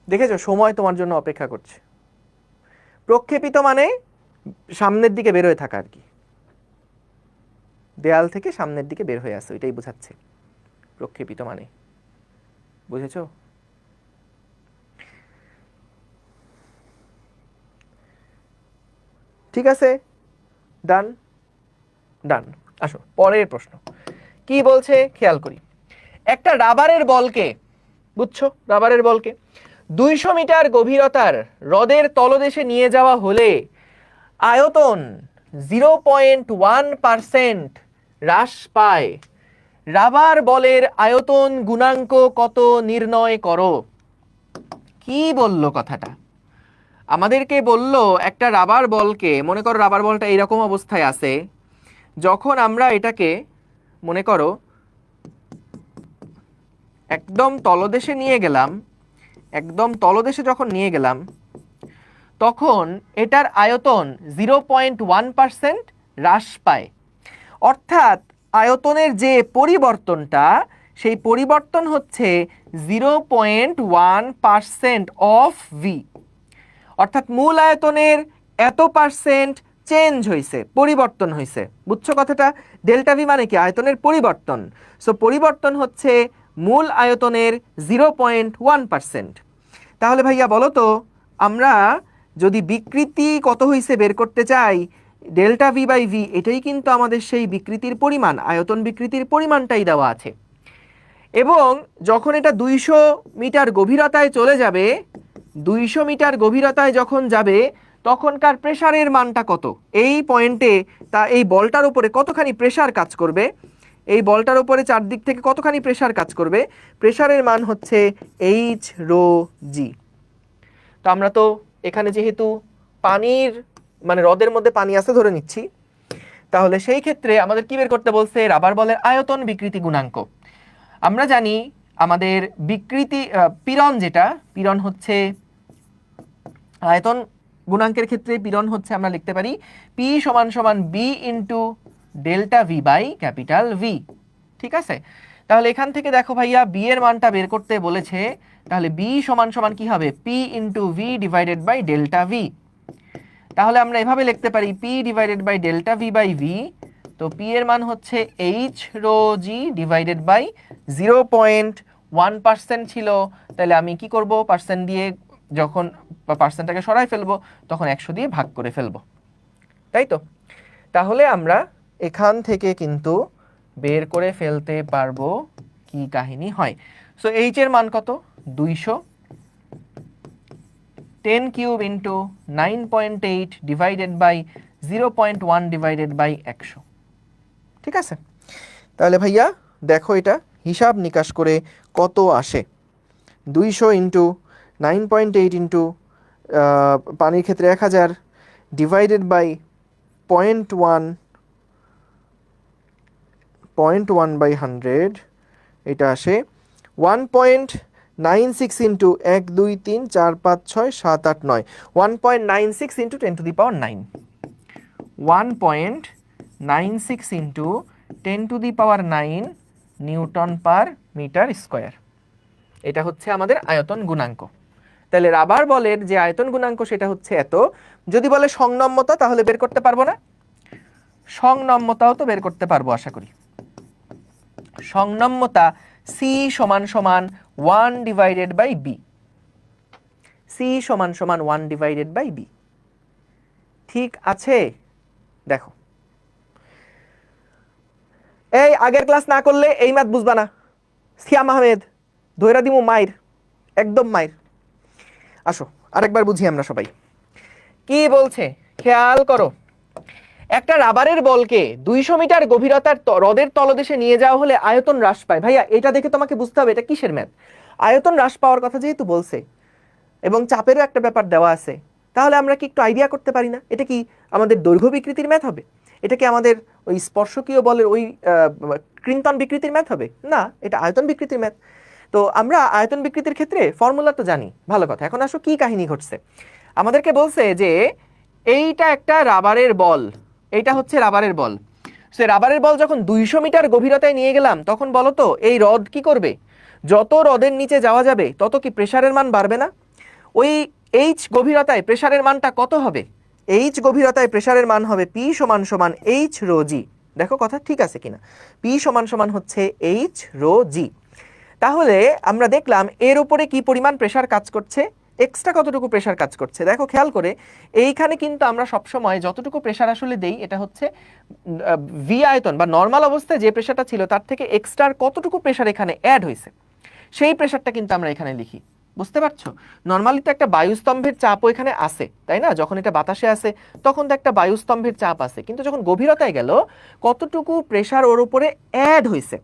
দেখেছো, সময় তোমার জন্য অপেক্ষা করছে। প্রক্ষেপিত মানে সামনের দিকে বের হয়ে থাকা আর কি, দেয়াল থেকে সামনের দিকে বের হয়ে আসো, এটাই বোঝাচ্ছে প্রক্ষেপিত মানে। বুঝেছো? ঠিক আছে, ডান ডান। আসো পরের প্রশ্ন কি বলছে খেয়াল করি। একটা রাবারের বলকে, বুঝছো, রাবারের বলকে 200 মিটার গভীরতার হ্রদের তলদেশে নিয়ে যাওয়া হলে আয়তন 0.1% হ্রাস পায়। রাবার বলের আয়তন গুণাঙ্ক কত নির্ণয় করো। কি বললো কথাটা? আমাদেরকে বলল একটা রাবার বলকে, মনে করো রাবার বলটা এইরকম অবস্থায় আছে, যখন আমরা এটাকে মনে করো একদম তলদেশে নিয়ে গেলাম, একদম তলদেশে যখন নিয়ে গেলাম, তখন এটার আয়তন 0.1% হ্রাস পায়। অর্থাৎ আয়তনের যে পরিবর্তনটা, সেই পরিবর্তন হচ্ছে 0.1% অফ ভি। অর্থাৎ মূল আয়তনের এত পার্সেন্ট চেঞ্জ হয়েছে, পরিবর্তন হয়েছে। বুঝছো কথাটা? ডেল্টা ভি মানে কি? আয়তনের পরিবর্তন। সো পরিবর্তন হচ্ছে মূল আয়তনের 0.1%। তাহলে ভাইয়া বলো তো, আমরা যদি বিকৃতি কত হয়েছে বের করতে চাই, ডেল্টা ভি বাই ভি, এটাই কিন্তু আমাদের সেই বিকৃতির পরিমাণ, আয়তন বিকৃতির পরিমাণটাই দেওয়া আছে। এবং যখন এটা 200 মিটার গভীরতায় চলে যাবে, 200 মিটার গভীরতায় যখন যাবে, তখনকার প্রেসারের মানটা কত? এই পয়েন্টে তা এই বলটার উপরে কতখানি প্রেসার কাজ করবে, এই বলটার উপরে চারদিক থেকে কতখানি প্রেসার কাজ করবে, প্রেসারের মান হচ্ছে এইচ রো জি। তো আমরা তো এখানে যেহেতু পানির মানে হ্রদের মধ্যে পানি আছে ধরে নিচ্ছি, তাহলে সেই ক্ষেত্রে আমাদের কি বের করতে বলছে? রাবার বলের আয়তন বিকৃতি গুণাঙ্ক। আমরা জানি আমাদের বিকৃতি পীড়ন, যেটা পীড়ন হচ্ছে আয়তন গুণাঙ্কের ক্ষেত্রে পীড়ন হচ্ছে, আমরা লিখতে পারি পি সমান সমান B into delta V by capital V. ঠিক আছে, তাহলে এখান থেকে দেখো ভাইয়া বি এর মানটা বের করতে বলেছে, তাহলে বি সমান সমান কি হবে? P into V divided by delta V. তাহলে আমরা এভাবে লিখতে পারি P divided by delta V by V. তো পি এর মান হচ্ছে H rho G divided by 0.1% ছিল, তাহলে আমি কি করব? পার্সেন্ট দিয়ে যখন পার্সেন্টটাকে সরাই ফেলবো, তখন 100 দিয়ে ভাগ করে ফেলবো, তাই তো? তাহলে আমরা এখান থেকে কিন্তু বের করে ফেলতে পারবো কি কাহিনী হয়। সো এইচ এর মান কত? 200, 10 cube into 9.8 divided by 0.1 divided by 100। ঠিক আছে, তাহলে ভাইয়া দেখো এটা হিসাব নিকাশ করে কত আসে? 200 ইন্টু 9.8 ইন্টু পানির ক্ষেত্রে 1000 ডিভাইডেড বাই 0.1 বাই 100, এটা আসে 1.96 into 1 2 3 4 5 6 7 8 9, 1.96 into 10 to the power 9, 1.96 into 10 to the power 9 newton per metre square. এটা হচ্ছে আমাদের আয়তন গুণাঙ্ক। তাহলে রাবার বলের যে আয়তন গুণাঙ্ক সেটা হচ্ছে এত। যদি বলে সংনম্যতা তাহলে বের করতে পারবো না? সংনম্যতাও তো বের করতে পারবো আশা করি। সংনম্যতা সি সমান সমান 1 ডিভাইডেড বাই বি, সি সমান সমান 1 ডিভাইডেড বাই বি। ঠিক আছে? দেখো, এই আগের ক্লাস না করলে এই ম্যাথ বুঝবা না। সিয়াম আহমেদ ধৈরা দিমু মাইর, একদম মাইর। আসো আরেকবার বুঝি আমরা সবাই কি বলছে, খেয়াল করো। একটা রাবারের বলকে 200 মিটার গভীরতার হ্রদের তলদেশে নিয়ে যাওয়া হলে আয়তন হ্রাস পায়। ভাইয়া এটা দেখে তোমাকে বুঝতে হবে এটা কিসের ম্যাথ। আয়তন হ্রাস পাওয়ার কথা যেহেতু বলছে এবং চাপেরও একটা ব্যাপার দেওয়া আছে, তাহলে আমরা কি একটু আইডিয়া করতে পারি না এটা কি আমাদের দৈর্ঘ্য বিকৃতির ম্যাথ হবে? এটা কি আমাদের ওই স্পর্শকীয় বলের ওই কৃন্তন বিকৃতির ম্যাথ হবে? না, এটা আয়তন বিকৃতির ম্যাথ। তো আমরা আয়তন বিকৃতির ক্ষেত্রে ফর্মুলা তো জানি, ভালো কথা। এখন আসো কি কাহিনী ঘটছে। আমাদেরকে বলছে যে এইটা একটা রাবারের বল, এইটা হচ্ছে রাবারের বল। সে রাবারের বল যখন 200 মিটার গভীরতায় নিয়ে গেলাম, তখন বলো তো এই রড কি করবে? যত রডের নিচে যাওয়া যাবে তত কি প্রেসারের মান বাড়বে না? ওই এইচ গভীরতায় প্রেসারের মানটা কত হবে? এইচ গভীরতায় প্রেসারের মান হবে পি সমান সমান এইচ রো জি। দেখো কথা ঠিক আছে কিনা? পি সমান সমান হচ্ছে এইচ রো জি। তাহলে আমরা দেখলাম এর উপরে কি পরিমাণ প্রেসার কাজ করছে, এক্সট্রা কতটুকু প্রেসার কাজ করছে। দেখো খেয়াল করে, এইখানে কিন্তু আমরা সবসময় যতটুকু প্রেসার আসলে দেই এটা হচ্ছে ভি আয়তন বা নর্মাল অবস্থায় যে প্রেসারটা ছিল তার থেকে এক্সট্রা কতটুকু প্রেসার এখানে অ্যাড হয়েছে সেই প্রেসারটা কিন্তু আমরা এখানে লিখি। বুঝতে পারছো? নর্মালি তো একটা বায়ুস্তম্ভের চাপও এখানে আসে, তাই না? যখন এটা বাতাসে আসে তখন তো একটা বায়ুস্তম্ভের চাপ আসে, কিন্তু যখন গভীরতায় গেল কতটুকু প্রেসার ওর উপরে অ্যাড হয়েছে?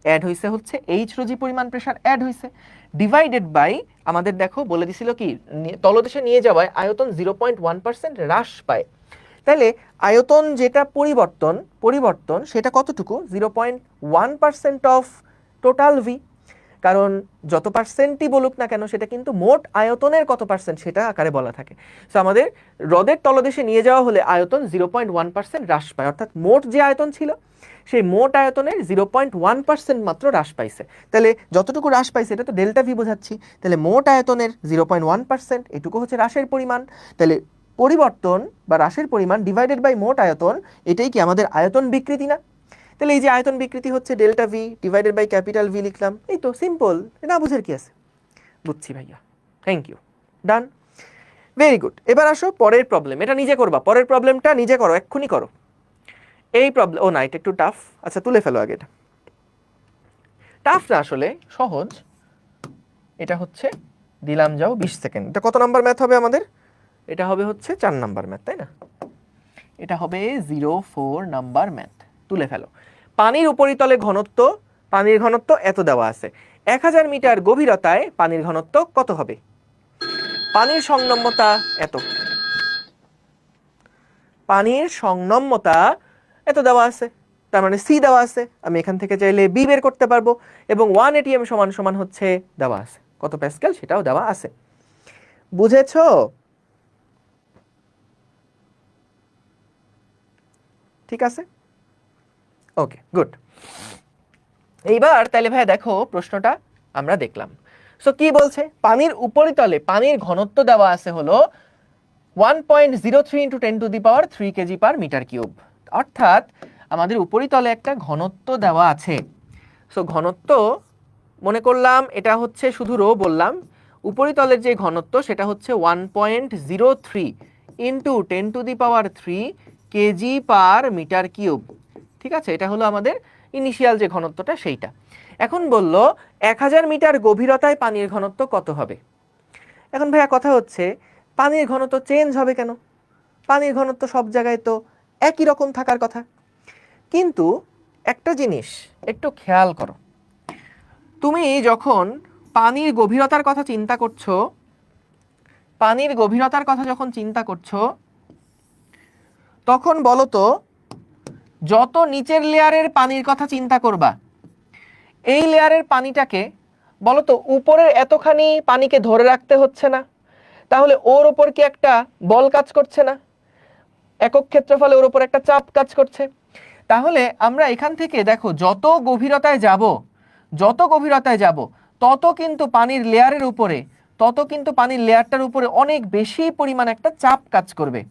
অ্যাড হয়েছে হচ্ছে এইচ রোজি পরিমাণ প্রেসার অ্যাড হয়েছে, ডিভাইডেড বাই আমাদের দেখো বলে দিছিল কি তলদেশে নিয়ে যাওয়ায় আয়তন 0.1% হ্রাস পায়। তাহলে আয়তন যেটা পরিবর্তন সেটা কতটুকু? 0.1% অফ টোটাল ভি। কারণ যত পার্সেন্টই বলুক না কেন সেটা কিন্তু মোট আয়তনের কত পার্সেন্ট সেটা আকারে বলা থাকে। সো আমাদের হ্রদের তলদেশে নিয়ে যাওয়া হলে আয়তন 0.1% হ্রাস পায়, অর্থাৎ মোট যে আয়তন ছিল সেই মোট আয়তনের 0.1% মাত্র হ্রাস পাইছে। তাহলে যতটুকু হ্রাস পাইছে এটা তো ডেল্টা ভি বোঝাচ্ছি। তাহলে মোট আয়তনের 0.1% এটুকু হচ্ছে হ্রাসের পরিমাণ। তাহলে পরিবর্তন বা হ্রাসের পরিমাণ ডিভাইডেড বাই মোট আয়তন, এটাই কি আমাদের আয়তন বিকৃতি না? তাহলে এই যে আয়তন বিকৃতি হচ্ছে delta V divided by capital V লিখলাম, এই তো সিম্পল, না বুঝার কি আছে? বুঝছি ভাইয়া, thank you, done, very good. এবার আসো পরের প্রবলেম, এটা নিজে করবা, পরের প্রবলেমটা নিজে করো, এক্ষুনি করো। এই প্রবলেম, ও না এটা একটু টাফ, আচ্ছা তুলে ফেলো আগে। এটা টাফ না আসলে সহজ, এটা হচ্ছে দিলাম যাও 20 সেকেন্ড। এটা কত নাম্বার ম্যাথ হবে আমাদের? এটা হবে হচ্ছে 4 নাম্বার ম্যাথ, তাই না? এটা হবে 04 নাম্বার ম্যাথ। তুলে ফেলো। পানির উপরিতলে ঘনত্ব, পানির ঘনত্ব এত দেওয়া আছে, 1000 মিটার গভীরতায় পানির ঘনত্ব কত হবে? পানির সংনম্যতা এত, পানির সংনম্যতা এত দেওয়া আছে, তার মানে সি দেওয়া আছে। আমি এখান থেকে চাইলে বি বের করতে পারবো, এবং 1 ATM সমান সমান হচ্ছে দেওয়া আছে কত প্যাসকেল সেটাও দেওয়া আছে। বুঝেছো? ঠিক আছে, ওকে গুড। এইবার তাহলে ভাই দেখো প্রশ্নটা আমরা দেখলাম। সো কি বলছে? পানির উপরিতলে পানির ঘনত্ব দেওয়া আছে হলো 1.03 × 10⁻³ কেজি পার মিটার কিউব। অর্থাৎ আমাদের উপরিতলে একটা ঘনত্ব দেওয়া আছে। সো ঘনত্ব মনে করলাম এটা হচ্ছে শুধু রো বললাম, উপরিতলের যে ঘনত্ব সেটা হচ্ছে 1.03 × 10⁻³ কেজি পার মিটার কিউব। ঠিক আছে, এটা হলো আমাদের ইনিশিয়াল যে ঘনত্বটা সেইটা। এখন বলল 1000 মিটার গভীরতায় পানির ঘনত্ব কত হবে? এখন ভাইয়া কথা হচ্ছে পানির ঘনত্ব চেঞ্জ হবে কেন? পানির ঘনত্ব সব জায়গায় তো একই রকম থাকার কথা। কিন্তু একটা জিনিস একটু খেয়াল করো, তুমি যখন পানির গভীরতার কথা চিন্তা করছো, পানির গভীরতার কথা যখন চিন্তা করছো, তখন বলো তো যত নিচের লেয়ারের পানির কথা চিন্তা করবা, এই লেয়ারের পানিটাকে বলো তো উপরের এতখানি পানিকে ধরে রাখতে হচ্ছে না? তাহলে ওর ওপর কি একটা বল কাজ করছে না? একক ক্ষেত্রফলে ওর ওপর একটা চাপ কাজ করছে। তাহলে আমরা এখান থেকে দেখো যত গভীরতায় যাব, যত গভীরতায় যাব তত কিন্তু পানির লেয়ারের উপরে, তত কিন্তু পানির লেয়ারটার উপরে অনেক বেশি পরিমাণ একটা চাপ কাজ করবে।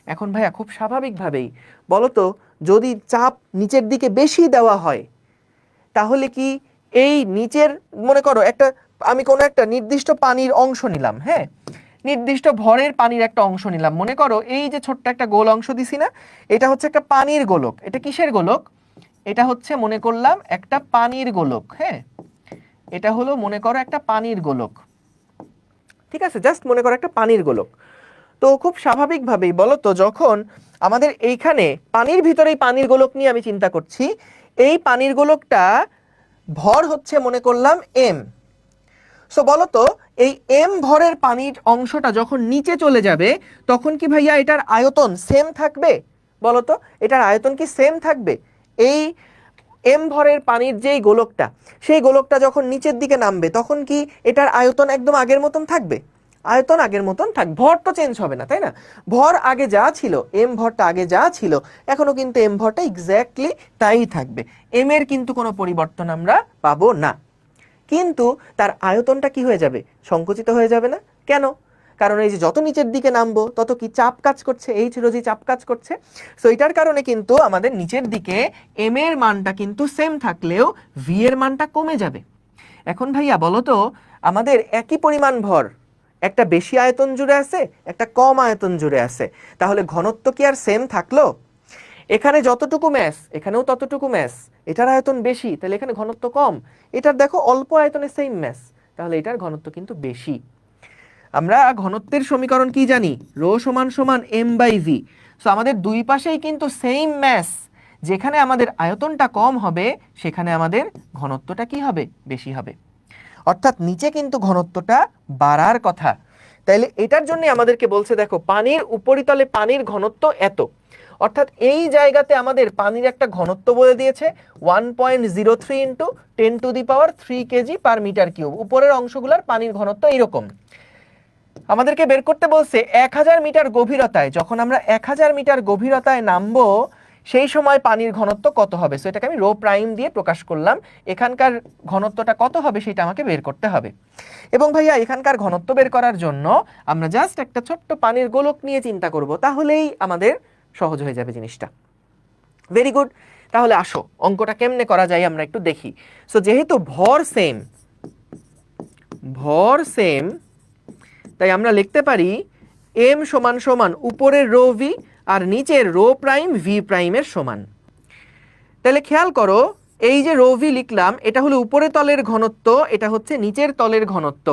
এখন ভাইয়া খুব স্বাভাবিকভাবেই বলো তো, যদি চাপ নিচের দিকে বেশি দেওয়া হয় তাহলে কি এই নিচের, মনে করো একটা, আমি কোনো একটা নির্দিষ্ট পানির অংশ নিলাম, হ্যাঁ, নির্দিষ্ট ভরের পানির একটা অংশ নিলাম, মনে করো এই যে ছোট্ট একটা গোল অংশ দিছি না, এটা হচ্ছে একটা পানির গোলক। এটা কিসের গোলক? এটা হচ্ছে মনে করলাম একটা পানির গোলক, হ্যাঁ, এটা হলো মনে করো একটা পানির গোলক, ঠিক আছে, জাস্ট মনে করো একটা পানির গোলক। তো খুব স্বাভাবিকভাবেই বলো তো, যখন আমাদের এইখানে পানির ভিতরেই পানির গোলক নিয়ে আমি চিন্তা করছি, এই পানির গোলকটা ভর হচ্ছে মনে করলাম এম। সো বলো তো এই এম ভরের পানির অংশটা যখন নিচে চলে যাবে তখন কি ভাইয়া এটার আয়তন সেম থাকবে? বলো তো এটার আয়তন কি সেম থাকবে? এই এম ভরের পানির যেই গোলকটা, সেই গোলকটা যখন নিচের দিকে নামবে তখন কি এটার আয়তন একদম আগের মতন থাকবে? আয়তন আগের মতন থাকবে, ভর তো চেঞ্জ হবে না, তাই না? ভর আগে যা ছিল, এম ভরটা আগে যা ছিল, এখনো কিন্তু এম ভরটা এক্স্যাক্টলি তাই থাকবে। এম এর কিন্তু কোনো পরিবর্তন আমরা পাবো না, কিন্তু তার আয়তনটা কি হয়ে যাবে? সংকুচিত হয়ে যাবে না? কেন? কারণ এই যে যত নিচের দিকে নামবো তত কি চাপ কাজ করছে, এই ছিল যে চাপ কাজ করছে। সো এটার কারণে কিন্তু আমাদের নিচের দিকে এম এর মানটা কিন্তু সেম থাকলেও ভি এর মানটা কমে যাবে। এখন ভাইয়া বলো তো, আমাদের একই পরিমাণ ভর, একটা বেশি আয়তন জুড়ে আছে, একটা কম আয়তন জুড়ে আছে, তাহলে ঘনত্ব কি আর সেম থাকলো? এখানে যতটুকু ম্যাস এখানেও ততটুকু ম্যাস, এটার আয়তন বেশি তাহলে এখানে ঘনত্ব কম, এটার দেখো অল্প আয়তনে সেম ম্যাস, তাহলে এটার ঘনত্ব কিন্তু বেশি। আমরা ঘনত্বের সমীকরণ কি জানি? রো সমান সমান এম বাই ভি। সো আমাদের দুই পাশেই কিন্তু সেম ম্যাস, যেখানে আমাদের আয়তনটা কম হবে সেখানে আমাদের ঘনত্বটা কি হবে? বেশি হবে। অর্থাৎ নিচে কিন্তু ঘনত্বটা বাড়ার কথা। তাইলে এটার জন্য আমাদেরকে বলছে দেখো পানির উপরিতলে পানির ঘনত্ব এত, অর্থাৎ এই জায়গাতে আমাদের পানির একটা ঘনত্ব বলে দিয়েছে 1.03 into 10⁻³ KG per metre cube. উপরের অংশগুলোর পানির ঘনত্ব এইরকম। আমাদেরকে বের করতে বলছে 1000 মিটার গভীরতায়, যখন আমরা 1000 মিটার গভীরতায় নামবো সেই সময় পানির ঘনত্ব কত হবে। সো এটাকে আমি রো প্রাইম দিয়ে প্রকাশ করলাম, এখানকার ঘনত্বটা কত হবে সেটা আমাকে বের করতে হবে। এবং ভাইয়া এখানকার ঘনত্ব বের করার জন্য আমরা জাস্ট একটা ছোট্ট পানির গোলক নিয়ে চিন্তা করব, তাহলেই আমাদের সহজ হয়ে যাবে জিনিসটা। ভেরি গুড, তাহলে আসো অঙ্কটা কেমনে করা যায় আমরা একটু দেখি। সো যেহেতু ভর সেম, ভর সেম, তাই আমরা লিখতে পারি এম সমান সমান উপরের রো ভি আর নিচের রো প্রাইম ভি প্রাইমের সমান। তাহলে খেয়াল করো, এই যে রো ভি লিখলাম এটা হলো উপরের তলের ঘনত্ব, এটা হচ্ছে নিচের তলের ঘনত্ব।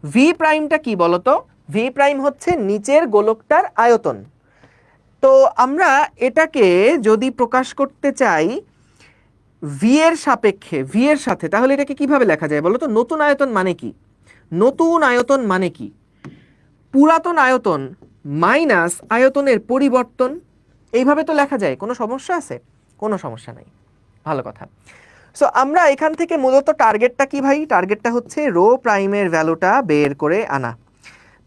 ভি প্রাইমটা কি বলতো? ভি প্রাইম হচ্ছে নিচের গোলকটার আয়তন। তো আমরা এটাকে যদি প্রকাশ করতে চাই ভি এর সাপেক্ষে, ভি এর সাথে, তাহলে এটাকে কিভাবে লেখা যায় বলো তো? নতুন আয়তন মানে কি? নতুন আয়তন মানে কি? পুরাতন আয়তন মাইনাস আয়তনের পরিবর্তন, এইভাবে তো লেখা যায়। কোনো সমস্যা আছে? কোনো সমস্যা নাই, ভালো কথা। সো আমরা এখান থেকে মূলত টার্গেটটা কি ভাই? টার্গেটটা হচ্ছে রো প্রাইমের ভ্যালুটা বের করে আনা।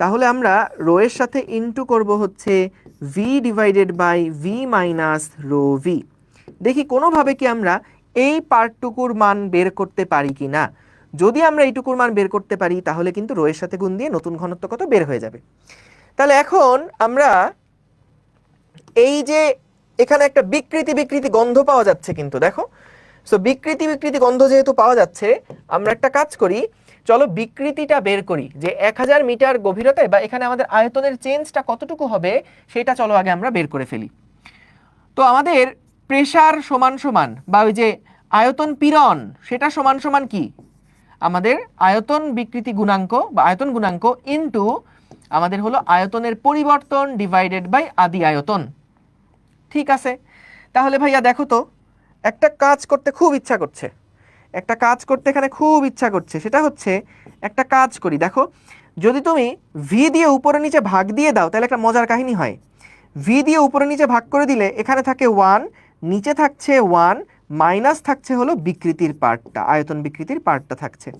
তাহলে আমরা রো এর সাথে ইনটু করব হচ্ছে V divided by V minus rho V. দেখি কোনোভাবে কি আমরা এই পার্টটুকুর মান বের করতে পারি কি না। যদি আমরা এইটুকুর মান বের করতে পারি তাহলে কিন্তু রো এর সাথে গুণ দিয়ে নতুন ঘনত্ব কত বের হয়ে যাবে। তাহলে এখন আমরা এই যে এখানে একটা বিকৃতি বিকৃতি গন্ধ পাওয়া যাচ্ছে কিন্তু দেখো। সো বিকৃতি বিকৃতি গন্ধ যেহেতু পাওয়া যাচ্ছে, আমরা একটা কাজ করি, চলো বিকৃতিটা বের করি যে 1000 মিটার গভীরতায় বা এখানে আমাদের আয়তনের চেঞ্জটা কতটুকু হবে সেটা চলো আগে আমরা বের করে ফেলি। তো আমাদের প্রেসার সমান সমান বা ওই যে আয়তন পীড়ন সেটা সমান সমান কি? আমাদের আয়তন বিকৃতি গুণাঙ্ক বা আয়তন গুণাঙ্ক ইনটু আমাদের হলো আয়তনের পরিবর্তন ডিভাইডেড বাই আদি আয়তন। ঠিক আছে, তাহলে ভাইয়া দেখো তো, একটা কাজ করতে খুব ইচ্ছা করছে। একটা কাজ করতে এখানে খুব ইচ্ছা করছে, সেটা হচ্ছে একটা কাজ করি। দেখো, যদি তুমি ভি দিয়ে উপরে নিচে ভাগ দিয়ে দাও তাহলে একটা মজার কাহিনী হয়। ভি দিয়ে উপরে নিচে ভাগ করে দিলে এখানে থাকে 1, নিচে থাকছে 1, মাইনাস থাকছে হলো বিকৃতির পার্টটা, আয়তন বিকৃতির পার্টটা থাকছে।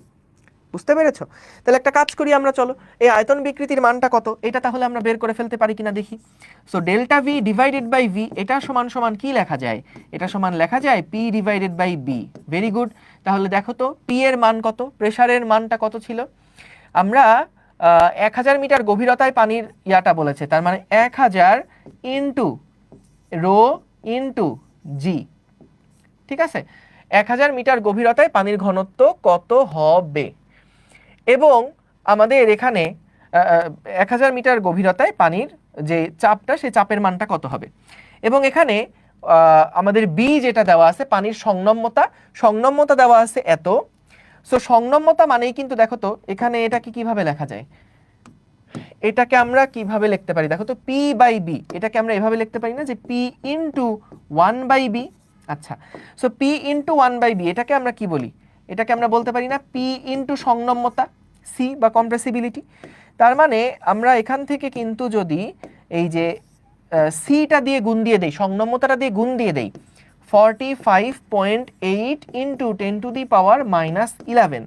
বুঝতে পেরেছো? তাহলে একটা কাজ করি আমরা, চলো এই আয়তন বিকৃতির মানটা কত এটা তাহলে আমরা বের করে ফেলতে পারি কিনা দেখি। So delta V divided by V, এটা সমান সমান কি লেখা যায়? এটা সমান লেখা যায় P divided by B. Very good. তাহলে দেখো তো পি এর মান কত, প্রেসারের মানটা কত ছিল? আমরা 1000 মিটার গভীরতায় পানির ইয়াটা বলেছে, তার মানে 1000 ইন্টু রো ইন্টু জি। ঠিক আছে, 1000 মিটার গভীরতায় পানির ঘনত্ব কত হবে, এবং আমাদের এখানে 1000 মিটার গভীরতায় পানির যে চাপটা, সেই চাপের মানটা কত হবে। এবং এখানে আমাদের বি যেটা দেওয়া আছে, পানির সংনম্যতা দেওয়া আছে এত। সো সংনম্যতা মানেই কিন্তু দেখো তো এখানে এটাকে কিভাবে লেখা যায়, এটাকে আমরা কিভাবে লিখতে পারি দেখো তো, পি বাই বি, এটাকে আমরা এভাবে লিখতে পারি না যে পি ইন্টু 1 বাই বি। আচ্ছা, so P into 1 by B, এটাকে আমরা কি বলি? এটাকে আমরা বলতে পারি না পি ইন্টু সংনম্যতা, সি বা কম্প্রেসিবিলিটি। তার মানে আমরা এখান থেকে কিন্তু যদি এই যে সিটা দিয়ে গুণ দিয়ে দেই, সংনম্যতাটা দিয়ে গুণ দিয়ে দেই, 45.8 ইন্টু 10⁻⁻11,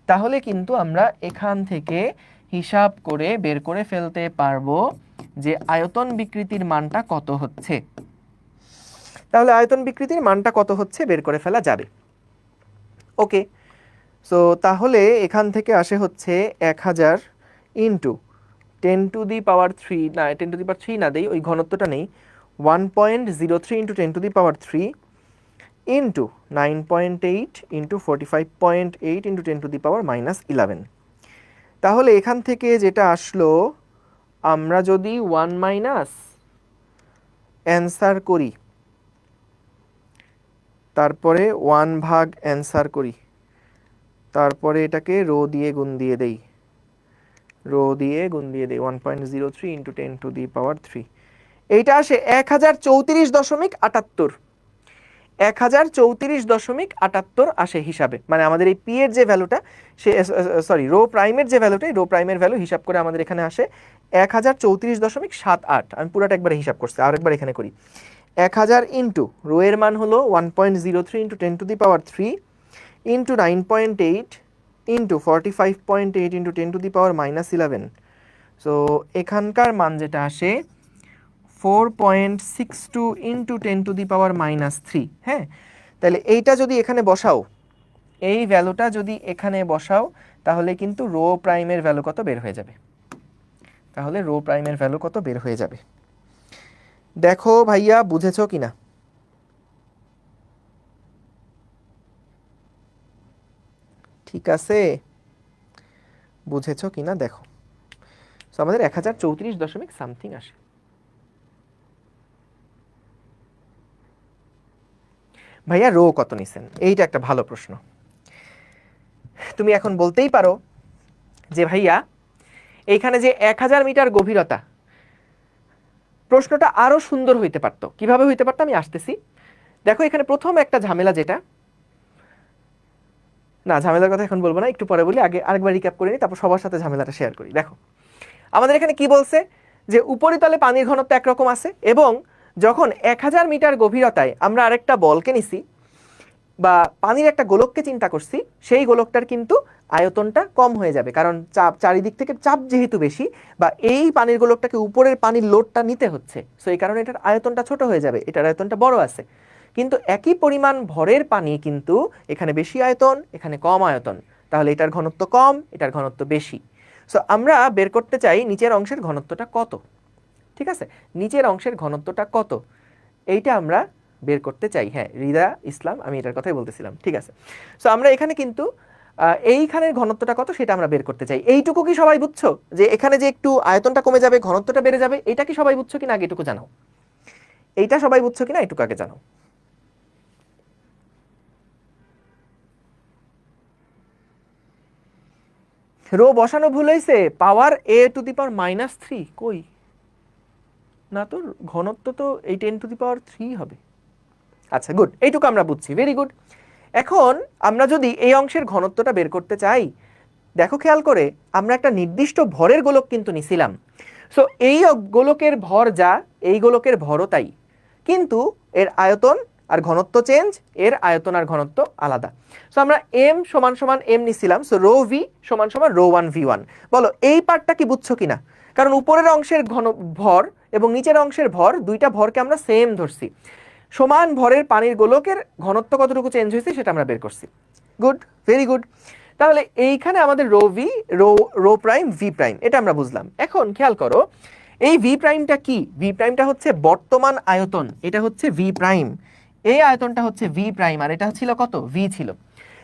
তাহলে কিন্তু আমরা এখান থেকে হিসাব করে বের করে ফেলতে পারবো যে আয়তন বিকৃতির মানটা কত হচ্ছে। তাহলে আয়তন বিকৃতির মানটা কত হচ্ছে বের করে ফেলা যাবে। ওকে, সো তাহলে এখান থেকে আসে হচ্ছে 1000 ইন্টু 10⁻³ না, 10⁻³ না দেই, ওই ঘনত্বটা নেই, 1.03 ইন্টু 10⁻³ ইন্টু 9.8 ইন্টু 45.8 ইন্টু 10⁻⁻11। তাহলে এখান থেকে যেটা আসলো, আমরা যদি 1 মাইনাস অ্যান্সার করি, তারপরে 1 ভাগ অ্যান্সার করি, তারপরে এটাকে রো দিয়ে গুণ দিয়ে দেই, 1.03 ইন্টু 10⁻³ এইটা আসে 1034.78, 1034.78 আসে হিসাবে। মানে আমাদের এই পি এর যে ভ্যালুটা, সে সরি রো প্রাইমের যে ভ্যালুটা, রো প্রাইমের ভ্যালু হিসাব করে আমাদের এখানে আসে 1034.78। আমি পুরোটা একবারে হিসাব করছি, আরেকবার এখানে করি। 1000 ইন্টু রো এর মান হলো 1.03 into 10⁻³ into 9.8 into 45.8 into 10⁻⁻11। So এখানকার মান যেটা আসে 4.62 ইন্টু 10⁻⁻3। হ্যাঁ, তাহলে এইটা যদি এখানে বসাও, এই ভ্যালুটা যদি এখানে বসাও, তাহলে কিন্তু রো প্রাইমের ভ্যালু কত বের হয়ে যাবে। তাহলে রো প্রাইমের ভ্যালু কত বের হয়ে যাবে, দেখো ভাইয়া বুঝেছো কিনা? ঠিক আছে, বুঝেছো কিনা দেখো। সো আমাদের 1034 দশমিক সামথিং আসে। ভাইয়া রো কত নিছেন, এইটা একটা ভালো প্রশ্ন। তুমি এখন বলতেই পারো যে ভাইয়া এইখানে যে 1000 মিটার গভীরতা, প্রশ্নটা আরো সুন্দর হইতে পারতো। কিভাবে হইতে পারতো আমি আসতেছি। দেখো এখানে প্রথম একটা ঝামেলা, যেটা না, ঝামেলার কথা এখন বলবো না, একটু পরে বলি, আগে আরেকবার রিক্যাপ করে নিই, তারপর সবার সাথে ঝামেলাটা শেয়ার করি। দেখো আমাদের এখানে কি বলছে, যে উপরিতলে পানির ঘনত্ব একরকম আছে, এবং যখন 1000 মিটার গভীরতায় আমরা আরেকটা বলকে নিছি বা পানির একটা গোলককে চিন্তা করছি, সেই গোলকটার কিন্তু আয়তনটা কম হয়ে যাবে, কারণ চাপ, চারিদিক থেকে চাপ যেহেতু বেশি, বা এই পানির গোলকটাকে উপরের পানির লোডটা নিতে হচ্ছে, সো এই কারণে এটার আয়তনটা ছোট হয়ে যাবে, এটার আয়তনটা বড় আছে। কিন্তু একই পরিমাণ ভরের পানি কিন্তু এখানে বেশি আয়তন, এখানে কম আয়তন, তাহলে এটার ঘনত্ব কম, এটার ঘনত্ব বেশি। সো আমরা বের করতে চাই নিচের অংশের ঘনত্বটা কত। ঠিক আছে, নিচের অংশের ঘনত্বটা কত, এইটা আমরা বের করতে চাই। হ্যাঁ রিদা ইসলাম, আমি এটার কথাই বলতেছিলাম। ঠিক আছে, সো আমরা এখানে কিন্তু এইখানের ঘনত্বটা কত সেটা আমরা বের করতে চাই। এইটুকু কি সবাই বুঝছো, যে এখানে যে একটু আয়তনটা কমে যাবে, ঘনত্বটা বেড়ে যাবে, এটা কি সবাই বুঝছো কিনা আগে এটুকু জানাও। এইটা সবাই বুঝছো কিনা এটুকু আগে জানাও। রো বসানো ভুল হয়েছে, পাওয়ার a⁻³ কই না, তো ঘনত্ব তো এই 10⁻³ হবে। আচ্ছা গুড, এইটুকু আমরা বুঝছি, ভেরি গুড। এখন আমরা যদি এই অংশের ঘনত্বটা বের করতে চাই, দেখো খেয়াল করে আমরা একটা নির্দিষ্ট ভরের গোলক কিন্তু নিছিলাম। সো এই গোলকের ভর যা, এই গোলকের ভরও তাই, কিন্তু এর আয়তন আর ঘনত্ব চেঞ্জ, এর আয়তন আর ঘনত্ব আলাদা। সো আমরা m সমান সমান m নিছিলাম, সো রো v সমান সমান রো 1 v1। বলো এই পার্টটা কি বুঝছো কিনা? কারণ উপরের অংশের ভর এবং নিচের অংশের ভর, দুইটা ভরকে আমরা সেম ধরছি। সমান ভরের পানির গোলকের ঘনত্ব কতটুকু চেঞ্জ হয়েছে সেটা আমরা বের করছি। Good, very good. তাহলে এইখানে আমাদের rho V, rho prime, V prime, এটা আমরা বুঝলাম। এখন খেয়াল করো এই ভি প্রাইমটা কি? ভি প্রাইমটা হচ্ছে বর্তমান আয়তন, এটা হচ্ছে ভি প্রাইম, এই আয়তনটা হচ্ছে ভি প্রাইম, আর এটা ছিল কত? ভি ছিল।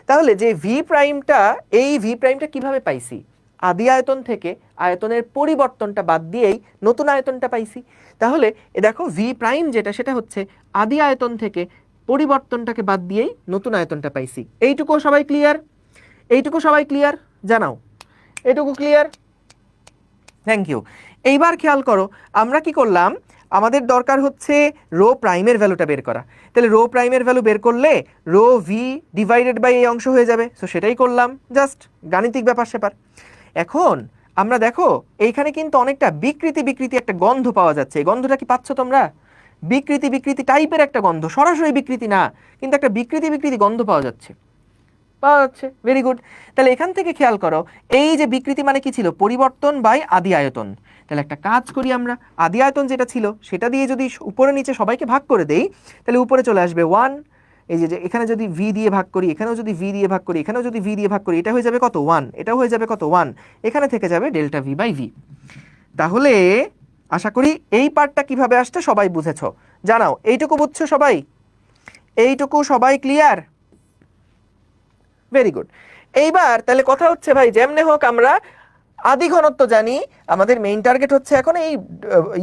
তাহলে যে ভি প্রাইমটা, এই ভি প্রাইমটা কিভাবে পাইছি? আদি আয়তন থেকে আয়তনের পরিবর্তনটা বাদ দিয়েই নতুন আয়তনটা পাইছি। তাহলে দেখো ভি প্রাইম যেটা, সেটা হচ্ছে আদি আয়তন থেকে পরিবর্তনটাকে বাদ দিয়েই নতুন আয়তনটা পাইছি। এইটুকু সবাই ক্লিয়ার? এইটুকু সবাই ক্লিয়ার? জানাও এইটুকু ক্লিয়ার? Thank you. এইবার খেয়াল করো আমরা কি করলাম, আমাদের দরকার হচ্ছে রো প্রাইমের ভ্যালুটা বের করা। তাহলে রো প্রাইমের ভ্যালু বের করলে রো ভি ডিভাইডেড বাই এই অংশ হয়ে যাবে। সো সেটাই করলাম, জাস্ট গাণিতিক ব্যাপার স্যাপার। এখন আমরা দেখো এইখানে কিন্তু অনেকটা বিকৃতি বিকৃতি একটা গন্ধ পাওয়া যাচ্ছে। এই গন্ধটা কি পাচ্ছ তোমরা? বিকৃতি বিকৃতি টাইপের একটা গন্ধ, সরাসরি বিকৃতি না, কিন্তু একটা বিকৃতি বিকৃতি গন্ধ পাওয়া যাচ্ছে। পাওয়া যাচ্ছে, ভেরি গুড। তাহলে এখান থেকে খেয়াল করো এই যে বিকৃতি মানে কি ছিল? পরিবর্তন বাই আদি আয়তন। তাহলে একটা কাজ করি আমরা, আদি আয়তন যেটা ছিল সেটা দিয়ে যদি উপরে নিচে সবাইকে ভাগ করে দেই, তাহলে উপরে চলে আসবে 1। এই যে এখানে যদি ভি দিয়ে ভাগ করি, এখানেও যদি ভি দিয়ে ভাগ করি, এখানেও যদি ভি দিয়ে ভাগ করি, এটা হয়ে যাবে কত? 1। এটাও হয়ে যাবে কত? 1। এখানে থেকে যাবে ডেল্টা ভি বাই ভি। তাহলে আশা করি এই পার্টটা কিভাবে আসছে সবাই বুঝেছো। জানাও এইটুকু বুঝছো সবাই? এইটুকু সবাই ক্লিয়ার? Very good. এইবার তাহলে কথা হচ্ছে ভাই, যেমনে হোক আমরা আদি ঘনত্ব জানি, আমাদের মেইন টার্গেট হচ্ছে এখন এই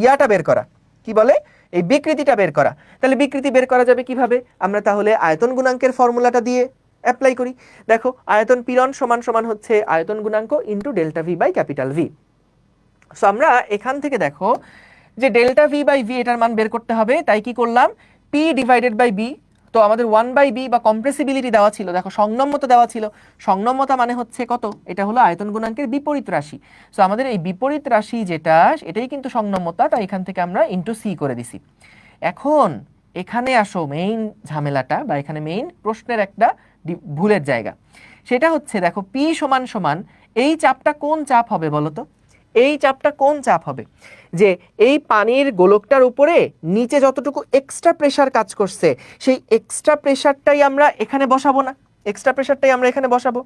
ইয়াটা বের করা, কি বলে, এই বিকৃতিটা বের করা। তাহলে বিকৃতি বের করা যাবে কিভাবে? আমরা তাহলে আয়তন গুণাঙ্কের ফর্মুলাটা দিয়ে অ্যাপ্লাই করি। দেখো আয়তন পীড়ন সমান সমান হচ্ছে আয়তন গুণাঙ্ক into delta V by capital V. So আমরা এখান থেকে দেখো যে ডেল্টা ভি বাই ভি এটার মান বের করতে হবে, তাই কি করলাম? P divided by B. তো আমাদের 1/b বা কম্প্রেসিবিলিটি দেওয়া ছিল, দেখো সংনম্যতা দেওয়া ছিল। সংনম্যতা মানে হচ্ছে কত? এটা হলো আয়তন গুণাঙ্কের বিপরীত রাশি। সো আমাদের এই বিপরীত রাশি যেটা, এটাই কিন্তু সংনম্যতা, তাই এখান থেকে আমরা ইন্টু সি করে দিছি। এখন এখানে আসো মেইন ঝামেলাটা, বা এখানে মেইন প্রশ্নের একটা ভুলের জায়গা। সেটা হচ্ছে দেখো পি সমান সমান এই চাপটা কোন চাপ হবে বলো তো? এই চাপটা কোন চাপ হবে? যে এই পানির গোলকটার উপরে নিচে যতটুকু এক্সট্রা প্রেসার কাজ করছে, সেই এক্সট্রা প্রেসারটাই আমরা এখানে বসাবো না? এক্সট্রা প্রেসারটাই আমরা এখানে বসাবো।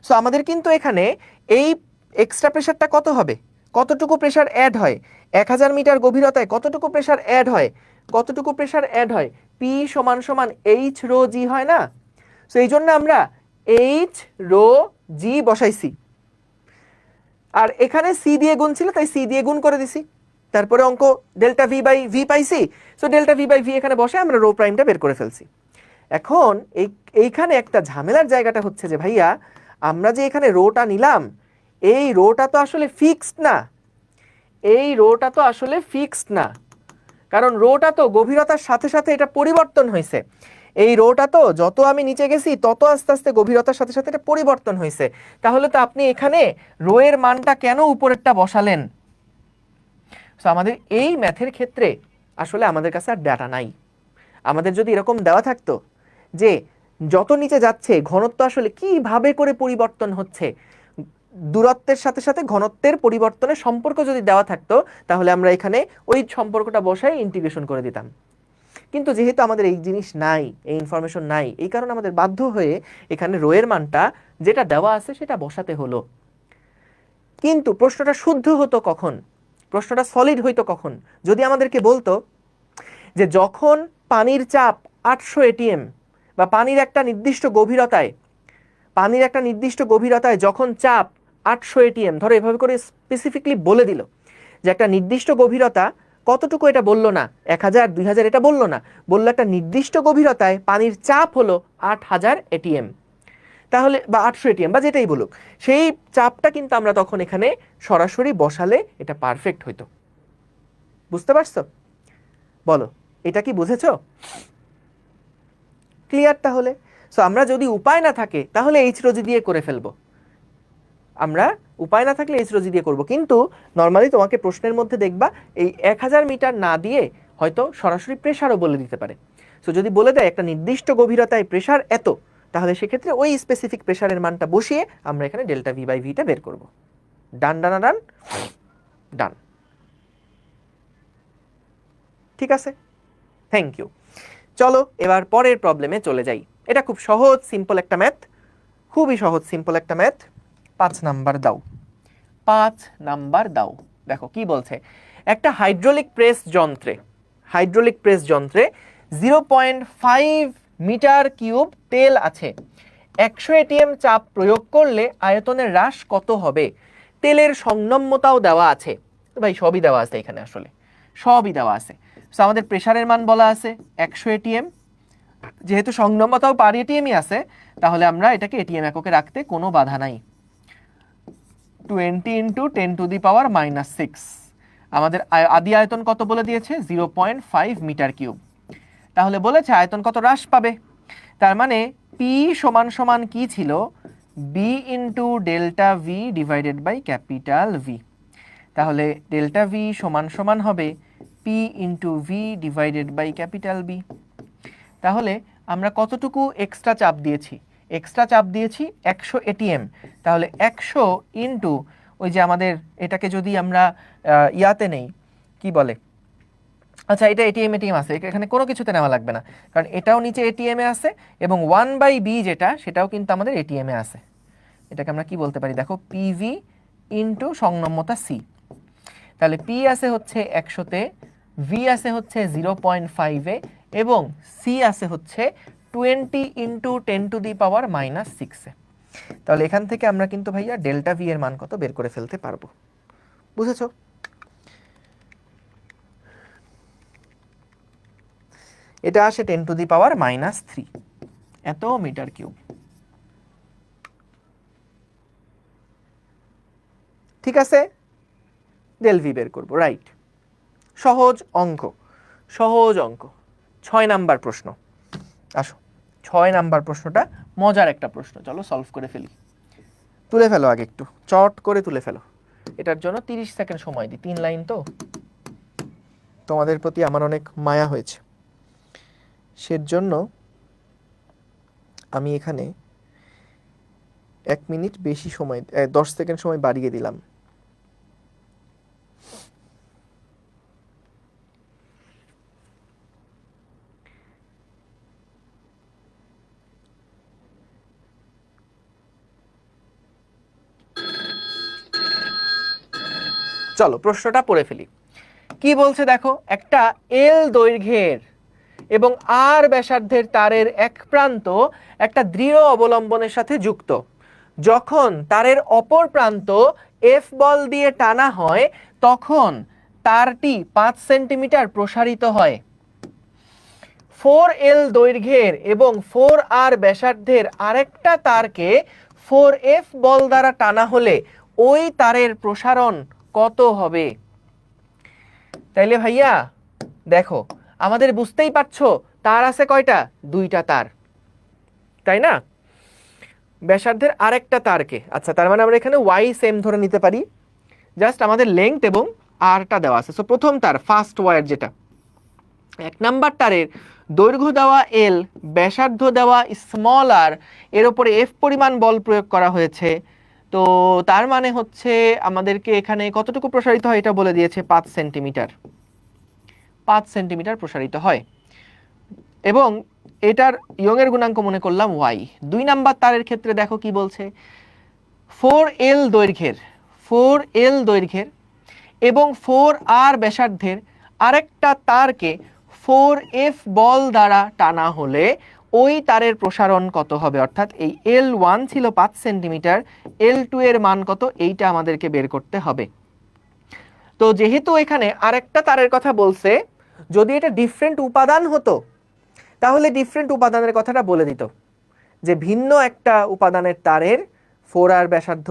সো আমাদের কিন্তু এখানে এই এক্সট্রা প্রেসারটা কত হবে? কতটুকু প্রেসার অ্যাড হয়? 1000 মিটার গভীরতায় কতটুকু প্রেসার অ্যাড হয়? কতটুকু প্রেসার অ্যাড হয়? পি সমান সমান এইচ রো জি হয় না? সো এই জন্য আমরা এইচ রো জি বসাইছি, আর এখানে সি দিয়ে গুণ ছিল তাই সি দিয়ে গুণ করে দিছি। তারপরে অঙ্ক ডেল্টা ভি বাই ভি পাইছি। So delta V by V এখানে বসে আমরা রো প্রাইমটা বের করে ফেলছি। এখন এইখানে একটা ঝামেলার জায়গাটা হচ্ছে যে ভাইয়া আমরা যে এখানে রোটা নিলাম, এই রোটা তো আসলে ফিক্সড না। এই রোটা তো আসলে ফিক্সড না, কারণ রোটা তো গভীরতার সাথে সাথে এটা পরিবর্তন হয়েছে। এই রোটা তো যত আমি নিচে গেছি তত আস্তে আস্তে গভীরতার সাথে সাথে এটা পরিবর্তন হয়েছে। তাহলে তো আপনি এখানে রো এর মানটা কেন উপরেরটা বসালেন? সো আমাদের এই ম্যাথের ক্ষেত্রে আসলে আমাদের কাছে আর ডাটা নাই। আমাদের যদি এরকম দেওয়া থাকতো যে যত নিচে যাচ্ছে ঘনত্ব আসলে কিভাবে করে পরিবর্তন হচ্ছে, দূরত্বের সাথে সাথে ঘনত্বের পরিবর্তনের সম্পর্ক যদি দেওয়া থাকতো, তাহলে আমরা এখানে ওই সম্পর্কটা বসাই ইন্টিগ্রেশন করে দিতাম। কিন্তু যেহেতু আমাদের এই জিনিস নাই, এই ইনফরমেশন নাই, এই কারণে আমাদের বাধ্য হয়ে এখানে রো এর মানটা যেটা দেওয়া আছে সেটা বসাতে হলো। কিন্তু প্রশ্নটা শুদ্ধ হতো কখন? প্রশ্নটা সলিড হইতো কখন? যদি আমাদেরকে বলতো যে যখন পানির চাপ 800 এটিএম বা পানির একটা নির্দিষ্ট গভীরতায় যখন চাপ 800 এটিএম, ধরো এভাবে করে স্পেসিফিকলি বলে দিল যে একটা নির্দিষ্ট গভীরতা কতটুকু, এটা বললো না 1000 2000, এটা বললো না, বললো একটা নির্দিষ্ট গভীরতায় পানির চাপ হলো 8000 এটিএম, তাহলে বা 800 এটিএম বা যেটাই বলুক, সেই চাপটা কিন্তু আমরা তখন এখানে সরাসরি বসালে এটা পারফেক্ট হইতো। বুঝতে পারছো? বলো এটা কি বুঝেছো? ক্লিয়ার? তাহলে সো আমরা যদি উপায় না থাকে তাহলে এইচ রোজি দিয়ে করে ফেলবো, আমরা উপায় না থাকলে এইচ রোজি দিয়ে করব। কিন্তু নর্মালি তোমাকে প্রশ্নের মধ্যে দেখবা এই 1000 মিটার না দিয়ে হয়তো সরাসরি প্রেশারও বলে দিতে পারে। সো যদি বলে দেয় একটা নির্দিষ্ট গভীরতায় প্রেশার এত, তাহলে সেক্ষেত্রে ওই স্পেসিফিক প্রেশারের মানটা বসিয়ে আমরা এখানে ডেল্টা ভি বাই ভিটা বের করব। ডান ডান ডান ডান, ঠিক আছে, থ্যাংক ইউ। চলো এবার পরের প্রবলেমে চলে যাই। এটা খুব সহজ সিম্পল একটা ম্যাথ, খুবই সহজ সিম্পল একটা ম্যাথ। 5 নাম্বার দাও, 5 নাম্বার দাও। দেখো কি বলছে, একটা হাইড্রোলিক প্রেস যন্ত্রে 0.5 মিটার কিউব তেল আছে, 100 এটিএম চাপ প্রয়োগ করলে আয়তনের হ্রাস কত হবে? তেলের সংনম্যতাও দেওয়া আছে। ভাই সবই দেওয়া আছে এখানে, আসলে সবই দেওয়া আছে। আমাদের প্রেসারের মান বলা আছে 100 এটিএম, যেহেতু সংনম্যতাও পার এটিএমই আছে, তাহলে আমরা এটাকে এটিএম এককে রাখতে কোনো বাধা নাই। 20 × 10⁻⁻6, আমাদের আদি আয়তন কত বলে দিয়েছে? 0.5 মিটার কিউব। তাহলে বলেছে আয়তন কত হ্রাস পাবে, তার মানে পি সমান সমান কি ছিল? B into delta V divided by capital V. তাহলে ডেল্টা ভি সমান সমান হবে P into V divided by capital B. তাহলে আমরা কতটুকু এক্সট্রা চাপ দিয়েছি? এক্সট্রা চাপ দিয়েছি 100 এটিএম। তাহলে 100 ইন্টু ওই যে আমাদের এটাকে যদি আমরা ইয়াতে নেই, কি বলে, আচ্ছা এটা এটিএম আছে, এখানে কোনো কিছুতে নেওয়া লাগবে না, কারণ এটাও নিচে এটিএমে আছে এবং 1/b যেটা সেটাও কিন্তু আমাদের এটিএমে আছে। এটাকে আমরা কি বলতে পারি দেখো, পিভি ইন্টু সংনম্যতা সি। তাহলে পি আছে হচ্ছে 100-তে, ভি আছে হচ্ছে 0.5-এ এবং সি আছে হচ্ছে 20 × 10⁻⁻6-এ। তাহলে এখান থেকে আমরা কিন্তু ভাইয়া ডেল্টা ভি এর মান কত বের করে ফেলতে পারবো। বুঝেছো? এটা আসে 10⁻³ এত মিটার কিউব। ঠিক আছে, ডেল ভি বের করবো, রাইট। সহজ অঙ্ক, সহজ অঙ্ক। 6 নাম্বার প্রশ্ন, আসো 6 নাম্বার প্রশ্নটা মজার একটা প্রশ্ন, চলো সলভ করে ফেলি। তুলে ফেলো আগে, একটু চট করে তুলে ফেলো। এটার জন্য 30 সেকেন্ড সময় দিই, 3 লাইন তো, তোমাদের প্রতি আমার অনেক মায়া হয়েছে, সেজন্য আমি এখানে 1 মিনিট বেশি সময় 10 সেকেন্ড সময় বাড়িয়ে দিলাম। চলো প্রশ্নটা পড়ে ফেলি। কি বলছে দেখো, একটা এল দৈর্ঘ্যের এবং আর ব্যাসার্ধের তারের এক প্রান্ত একটা দৃঢ় অবলম্বনের সাথে যুক্ত। যখন তারের অপর প্রান্ত এফ বল দিয়ে টানা হয় তখন তারটি 5 সেন্টিমিটার প্রসারিত হয়। 4L দৈর্ঘ্যের এবং 4R ব্যাসার্ধের আরেকটা তারকে 4F বল দ্বারা টানা হলে ওই তারের প্রসারণ কত হবে? তাইলে ভাইয়া দেখো, আমাদের বুঝতেই পারছো তার আছে কয়টা? 2টা তার, তাই না? ব্যাসার্ধের আরেকটা তারকে, আচ্ছা তার মানে আমরা এখানে y সেম ধরে নিতে পারি, জাস্ট আমাদের লেংথ এবং আরটা দেওয়া আছে। সো প্রথম তার ফার্স্ট ওয়্যার যেটা, 1 নাম্বার তারের দৈর্ঘ্য দেওয়া এল, ব্যাসার্ধ দেওয়া স্মল আর, এর উপরে এফ পরিমাণ বল প্রয়োগ করা হয়েছে। তো তার মানে হচ্ছে আমাদেরকে এখানে কতটুকু প্রসারিত হয় এটা বলে দিয়েছে, 5 সেন্টিমিটার। 5 সেন্টিমিটার প্রসারিত হয় এবং এটার ইয়ংয়ের গুণাঙ্ক মনে করলাম y। 2 নাম্বার তারের ক্ষেত্রে দেখো কি বলছে, 4L দৈর্ঘ্যের এবং 4R ব্যাসার্ধের আরেকটা তারকে 4F বল দ্বারা টানা হলে ওই তারের প্রসারণ কত হবে? অর্থাৎ এই L1 ছিল 5 সেন্টিমিটার, L2 এর মান কত এইটা আমাদেরকে বের করতে হবে। তো যেহেতু এখানে আরেকটা তারের কথা বলছে, যদি এটা ডিফারেন্ট উপাদান হতো তাহলে ডিফারেন্ট উপাদানের কথাটা বলে দিত, যে ভিন্ন একটা উপাদানের তারের 4R ব্যাসার্ধ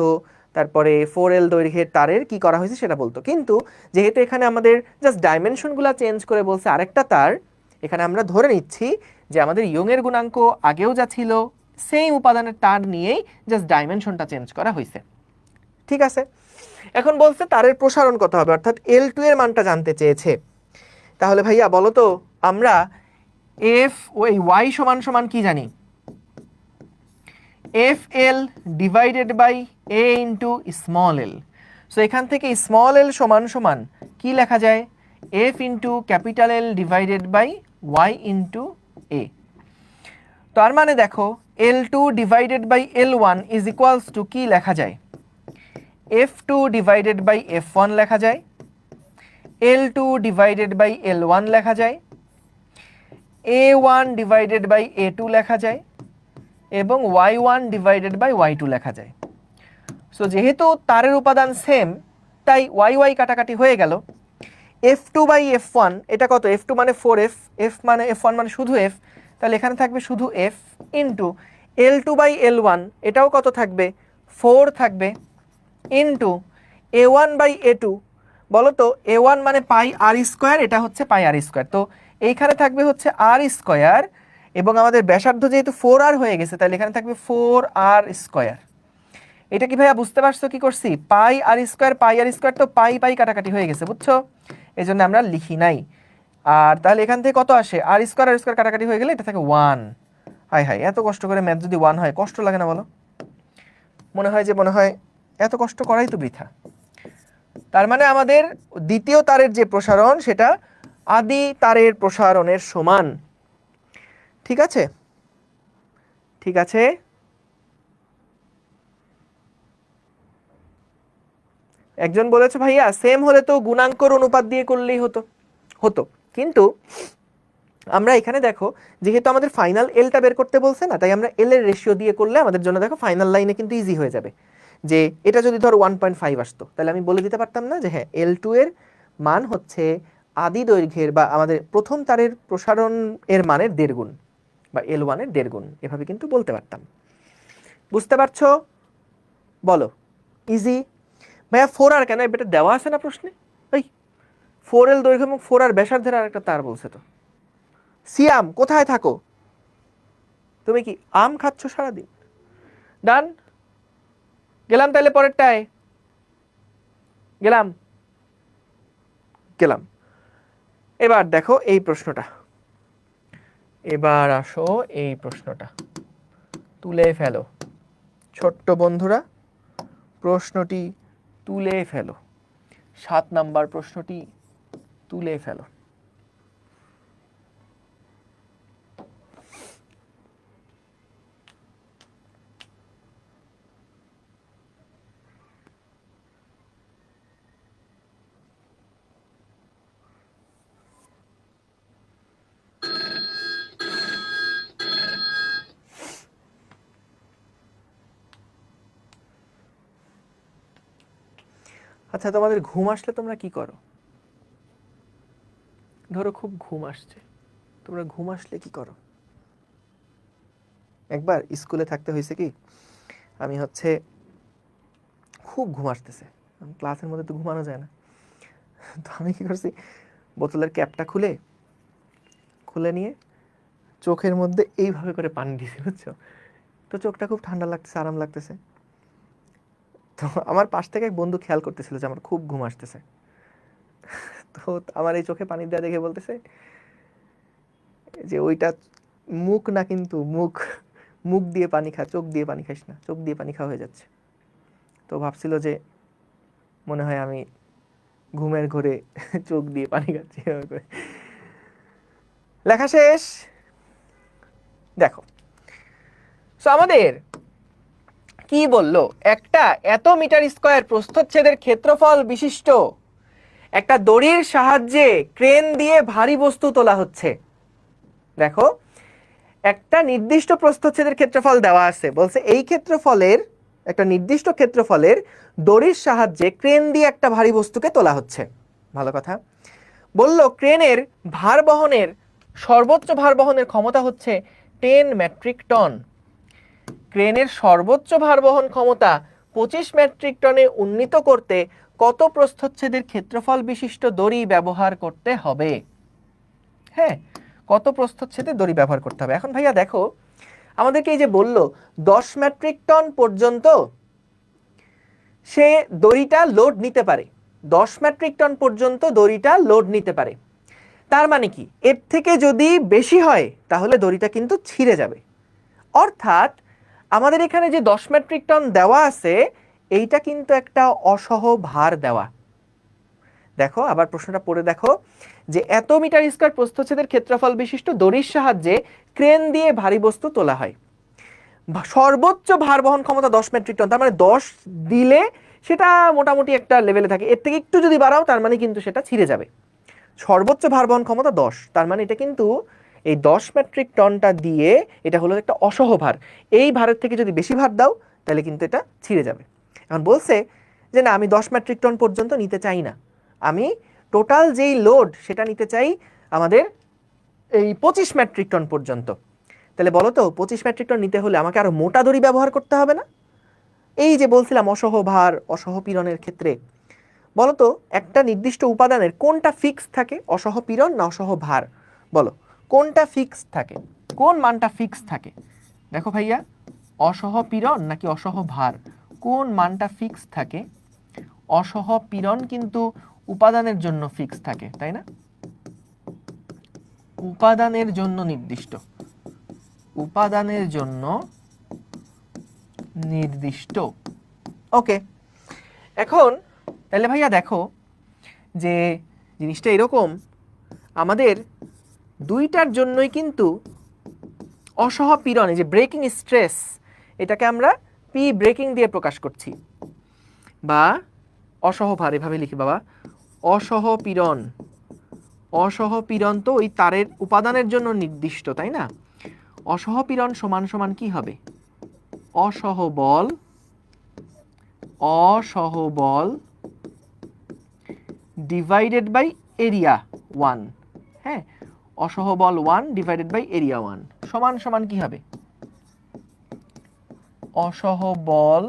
তারপরে 4L দৈর্ঘ্যের তারের কি করা হয়েছে সেটা বলতো। কিন্তু যেহেতু এখানে আমাদের জাস্ট ডাইমেনশনগুলো চেঞ্জ করে বলছে আরেকটা তার এখানে আমরা ধরে নিচ্ছি যে আমাদের ইয়ংয়ের গুণাঙ্ক আগেও যা ছিল সেম উপাদানের তার নিয়েই জাস্ট ডাইমেনশনটা চেঞ্জ করা হয়েছে। ঠিক আছে, এখন বলছে তারের প্রসারণ কত হবে, অর্থাৎ L2 এর মানটা জানতে চেয়েছে। তাহলে ভাইয়া বলো তো আমরা এফ ওই ওয়াই সমান সমান কি জানি, F L divided by A into small L. So এখান থেকে স্মল এল সমান সমান কি লেখা যায়, F into capital L divided by Y into A. তার মানে দেখো L2 divided by L1 is equals to কি লেখা যায়, F2 ডিভাইডেড বাই F1 লেখা যায়, L2 ডিভাইডেড বাই L1 লেখা যায়, A1 ডিভাইডেড বাই A2 লেখা যায় এবং Y1 ডিভাইডেড বাই Y2 লেখা যায়। সো যেহেতু তারের উপাদান সেম তাই y কাটাকাটি হয়ে গেল। F2 বাই F1 এটা কত, F2 মানে 4F, F মানে F1 মানে শুধু F, তাহলে এখানে থাকবে শুধু F into L2 by L1 এটাও কত থাকবে 4 থাকবে ইন্টু A1 বাই A2, বলো তো A1 মানে পাই আর স্কোয়ার, এটা হচ্ছে পাই আর স্কোয়ার, তো এইখানে থাকবে হচ্ছে আর স্কোয়ার এবং আমাদের ব্যাসার্ধ যেহেতু 4r হয়ে গেছে তাহলে এখানে থাকবে 4r স্কোয়ার। এটা কি ভাইয়া বুঝতে পারছো কি করছি, পাই আর স্কোয়ার তো পাই পাই কাটাকাটি হয়ে গেছে, বুঝছো, এই জন্য আমরা লিখি নাই। আর তাহলে এখান থেকে কত আসে, আর স্কোয়ার কাটাকাটি হয়ে গেলে এটা থাকে 1। হাই হাই, এত কষ্ট করে ম্যাথ যদি 1 হয় কষ্ট লাগে না বলো, মনে হয় এত কষ্ট করাই তো বৃথা। তার মানে আমাদের দ্বিতীয় তারের যে প্রসারণ সেটা আদি তারের প্রসারণের সমান। ঠিক আছে, ঠিক আছে। একজন বলেছে ভাইয়া সেম হলে তো গুণাঙ্কর অনুপাত দিয়ে করলেই হতো, কিন্তু আমরা এখানে দেখো যেহেতু আমাদের ফাইনাল এলটা বের করতে বলছে না, তাই আমরা এল এর রেশিও দিয়ে করলে আমাদের জন্য দেখো ফাইনাল লাইনে কিন্তু ইজি হয়ে যাবে। যে এটা যদি ধর 1.5 আসতো তাহলে আমি বলে দিতে পারতাম না যে হ্যাঁ L2 এর মান হচ্ছে আদি দৈর্ঘ্যের বা আমাদের প্রথম তারের প্রসারণ এর মানের 1.5 গুণ বা L1 এর 1.5 গুণ, এভাবে কিন্তু বলতে পারতাম। বুঝতে পারছো, বলো ইজি। ভাইয়া 4r কেন, এটা দেওয়া আছে না প্রশ্নে, ওই 4L দৈর্ঘ্য এবং 4r ব্যাসার্ধের আর একটা তার বলছে। তো সিয়াম কোথায় থাকো তুমি, কি আম খাচ্ছ সারাদিন? ডান, গেলাম তাহলে পরেরটায়, গেলাম। এবার দেখো এই প্রশ্নটা, এবার আসো এই প্রশ্নটা তুলে ফেলো ছোট্ট বন্ধুরা, প্রশ্নটি তুলে ফেলো, 7 নাম্বার প্রশ্নটি তুলে ফেলো। আচ্ছা, তোমাদের ঘুম আসলে তোমরা কি করো? ধরো খুব ঘুম আসছে, তোমরা ঘুম আসলে কি করো? একবার স্কুলে থাকতে হয়েছে কি, আমি হচ্ছে খুব ঘুম আসতেছে, ক্লাসের মধ্যে তো ঘুমানো যায় না, তো আমি কি করছি, বোতলের ক্যাপটা খুলে নিয়ে চোখের মধ্যে এইভাবে করে পানি দিয়েছি, বুঝছো, তো চোখটা খুব ঠান্ডা লাগতেছে, আরাম লাগতেছে। তো আমার পাশ থেকে এক বন্ধু খেয়াল করতেছিল যে আমার খুব ঘুম আসতেছে, তো আমার এই চোখে পানি দেওয়া দেখে বলতেছে যে ওইটা মুখ না, কিন্তু মুখ দিয়ে পানি খা, চোখ দিয়ে পানি খাইস না, চোখ দিয়ে পানি খাওয়া হয়ে যাচ্ছে। তো ভাবছিল যে মনে হয় আমি ঘুমের ঘোরে চোখ দিয়ে পানি খাচ্ছি। লেখা শেষ, দেখো সো আমাদের কি বললো, একটা এত মিটার স্কয়ার প্রস্থচ্ছেদের ক্ষেত্রফল বিশিষ্ট একটা দড়ির সাহায্যে ক্রেন দিয়ে ভারী বস্তু তোলা হচ্ছে। দেখো একটা নির্দিষ্ট প্রস্থচ্ছেদের ক্ষেত্রফল দেওয়া আছে, বলছে এই ক্ষেত্রফলের একটা নির্দিষ্ট ক্ষেত্রফলের দড়ির সাহায্যে ক্রেন দিয়ে একটা ভারী বস্তুকে তোলা হচ্ছে। ভালো কথা বললো, ক্রেনের ভার বহনের সর্বোচ্চ ভার বহনের ক্ষমতা হচ্ছে 10 মেট্রিক টন। ক্রেনের সর্বোচ্চ ভার বহন ক্ষমতা 25 মেট্রিক টনে উন্নীত করতে কত প্রস্থচ্ছেদের ক্ষেত্রফল বিশিষ্ট দড়ি ব্যবহার করতে হবে? হ্যাঁ, কত প্রস্থচ্ছেদে দড়ি ব্যবহার করতে হবে। এখন ভাইয়া দেখো আমাদেরকে এই যে বললো 10 মেট্রিক টন পর্যন্ত সে দড়িটা লোড নিতে পারে, 10 মেট্রিক টন পর্যন্ত দড়িটা লোড নিতে পারে। তার মানে কি, এর থেকে যদি বেশি হয় তাহলে দড়িটা কিন্তু ছিঁড়ে যাবে। অর্থাৎ আমাদের এখানে যে 10 মেট্রিক টন দেওয়া আছে এইটা কিন্তু একটা অসহ ভার দেওয়া। দেখো আবার প্রশ্নটা পড়ে দেখো, যে এত মিটার স্কয়ার প্রস্থচ্ছেদের ক্ষেত্রফল বিশিষ্ট দড়ির সাহায্যে ক্রেন দিয়ে ভারী বস্তু তোলা হয়। সর্বোচ্চ ভার বহন ক্ষমতা 10 মেট্রিক টন, তার মানে 10 দিলে সেটা মোটামুটি একটা লেভেলে থাকে, এর থেকে একটু যদি বাড়াও তার মানে কিন্তু সেটা ছিঁড়ে যাবে। সর্বোচ্চ ভার বহন ক্ষমতা 10, তার মানে এটা কিন্তু এই 10 মেট্রিক টনটা দিয়ে এটা হলো একটা অসহ ভার। এই ভারের থেকে যদি বেশি ভার দাও তাহলে কিন্তু এটা ছিঁড়ে যাবে। এখন বলছে যে না আমি 10 মেট্রিক টন পর্যন্ত নিতে চাই না, আমি টোটাল যেই লোড সেটা নিতে চাই আমাদের এই 25 মেট্রিক টন পর্যন্ত। তাহলে বলো তো 25 মেট্রিক টন নিতে হলে আমাকে আরো মোটা দড়ি ব্যবহার করতে হবে না? এই যে বলছিলাম অসহ ভার অসহ পীড়নের ক্ষেত্রে বলতো একটা নির্দিষ্ট উপাদানের কোনটা ফিক্স থাকে, অসহ পীড়ন না অসহ ভার? বলো কোনটা ফিক্স থাকে, কোন মানটা ফিক্স থাকে? দেখো ভাইয়া অসহ পীড়ন নাকি অসহ ভার, কোন মানটা ফিক্স থাকে? অসহ পীড়ন কিন্তু উপাদানের জন্য ফিক্স থাকে, তাই না? উপাদানের জন্য নির্দিষ্ট, উপাদানের জন্য নির্দিষ্ট। ওকে, এখন তাহলে ভাইয়া দেখো যে জিনিসটা এরকম, আমাদের দুইটার জন্যই কিন্তু অসহ পীড়ন, এই যে ব্রেকিং স্ট্রেস, এটাকে আমরা পি ব্রেকিং দিয়ে প্রকাশ করছি, বা অসহ ভার এভাবে লিখি বাবা, অসহ পীড়ন। অসহ পীড়ন তো ওই তারের উপাদানের জন্য নির্দিষ্ট, তাই না? অসহ পীড়ন সমান সমান কি হবে? অসহ বল, অসহ বল ডিভাইডেড বাই এরিয়া 1। হ্যাঁ, অসহ বল 1 ডিভাইডেড বাই এরিয়া 1 সমান সমান কি হবে? অসহ বল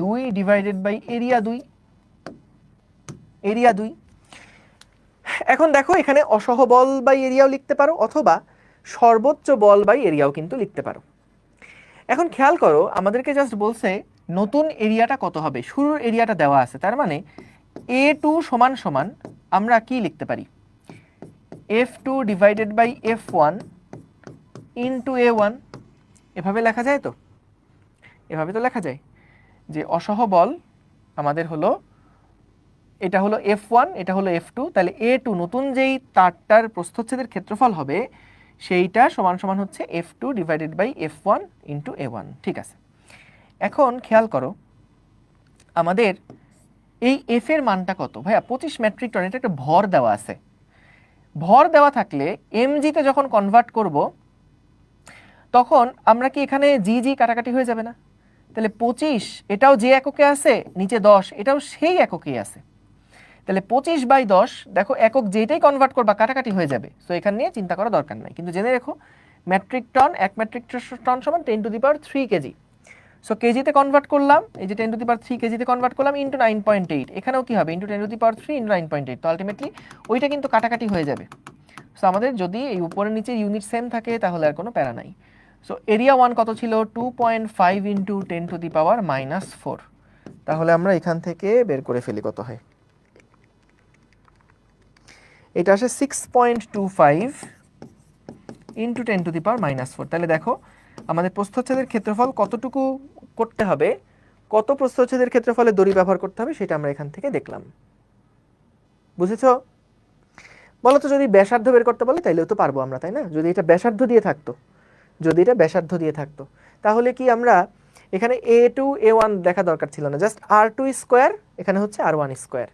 2 ডিভাইডেড বাই এরিয়া 2, এরিয়া 2। এখন দেখো এখানে অসহ বল বাই এরিয়াও লিখতে পারো অথবা সর্বোচ্চ বল বাই এরিয়াও কিন্তু লিখতে পারো। এখন খেয়াল করো আমাদেরকে জাস্ট বলছে নতুন এরিয়াটা কত হবে, শুরুর এরিয়াটা দেওয়া আছে, তার মানে A2 সমান সমান আমরা কি লিখতে পারি? F2 divided by F1 into A1। এভাবে লেখা যায় তো? এভাবে তো লেখা যায় যে অসহ বল আমাদের হলো, এটা হলো F1 এটা হলো F2, তাহলে A2 নতুন যেই তারটার প্রস্থচ্ছেদের ক্ষেত্রফল হবে সেইটা সমান সমান হচ্ছে F2 divided by F1 into A1। ঠিক আছে, এখন খেয়াল করো আমাদের এই F এর মানটা কত? ভাইয়া 25 মেট্রিক টন, এটা একটা ভর দেওয়া আছে। ভর দেওয়া থাকলে mg-তে যখন কনভার্ট করব তখন আমরা কি এখানে জি জি কাটাকাটি হয়ে যাবে না? তাহলে 25 এটাও যে এককে আছে, নিচে 10 এটাও সেই এককেই আছে, তাহলে 25/10 দেখো একক যেটাই কনভার্ট করবা কাটাকাটি হয়ে যাবে। সো এখান নিয়ে চিন্তা করা দরকার নাই, কিন্তু জেনে রেখো মেট্রিক টন 1 মেট্রিক টন সমান 10⁻³ কেজি। সো কেজিতে কনভার্ট করলাম, এই যে 10⁻³ কেজিতে কনভার্ট করলাম ইন্টু 9.8, এখানেও কি হবে ইন্টু 10⁻³ ইন্টু 9.8, তো আলটিমেটলি ওইটা কিন্তু কাটাকাটি হয়ে যাবে। সো আমাদের যদি এই উপরে নিচে ইউনিট সেম থাকে তাহলে আর কোনো প্যারা নাই। সো এরিয়া 1 কত ছিল? 2.5 ইন্টু 10⁻⁻4। তাহলে আমরা এখান থেকে বের করে ফেলি কত হয়, এটা আসে 6.25 ইন্টু 10⁻⁻4। তাহলে দেখো আমাদের প্রস্থচ্ছেদের ক্ষেত্রফল কতটুকু করতে হবে, কত প্রস্থচ্ছেদের ক্ষেত্রফলে দড়ি ব্যবহার করতে হবে সেটা আমরা এখান থেকে দেখলাম। বুঝেছো? বলো তো যদি ব্যাসার্ধ বের করতে বলে তাইলেও তো পারবো আমরা, তাই না? যদি এটা ব্যাসার্ধ দিয়ে থাকতো, যদি এটা ব্যাসার্ধ দিয়ে থাকতো তাহলে কি আমরা এখানে A2 A1 দেখা দরকার ছিল না, জাস্ট R2 স্কয়ার এখানে হচ্ছে R1 square.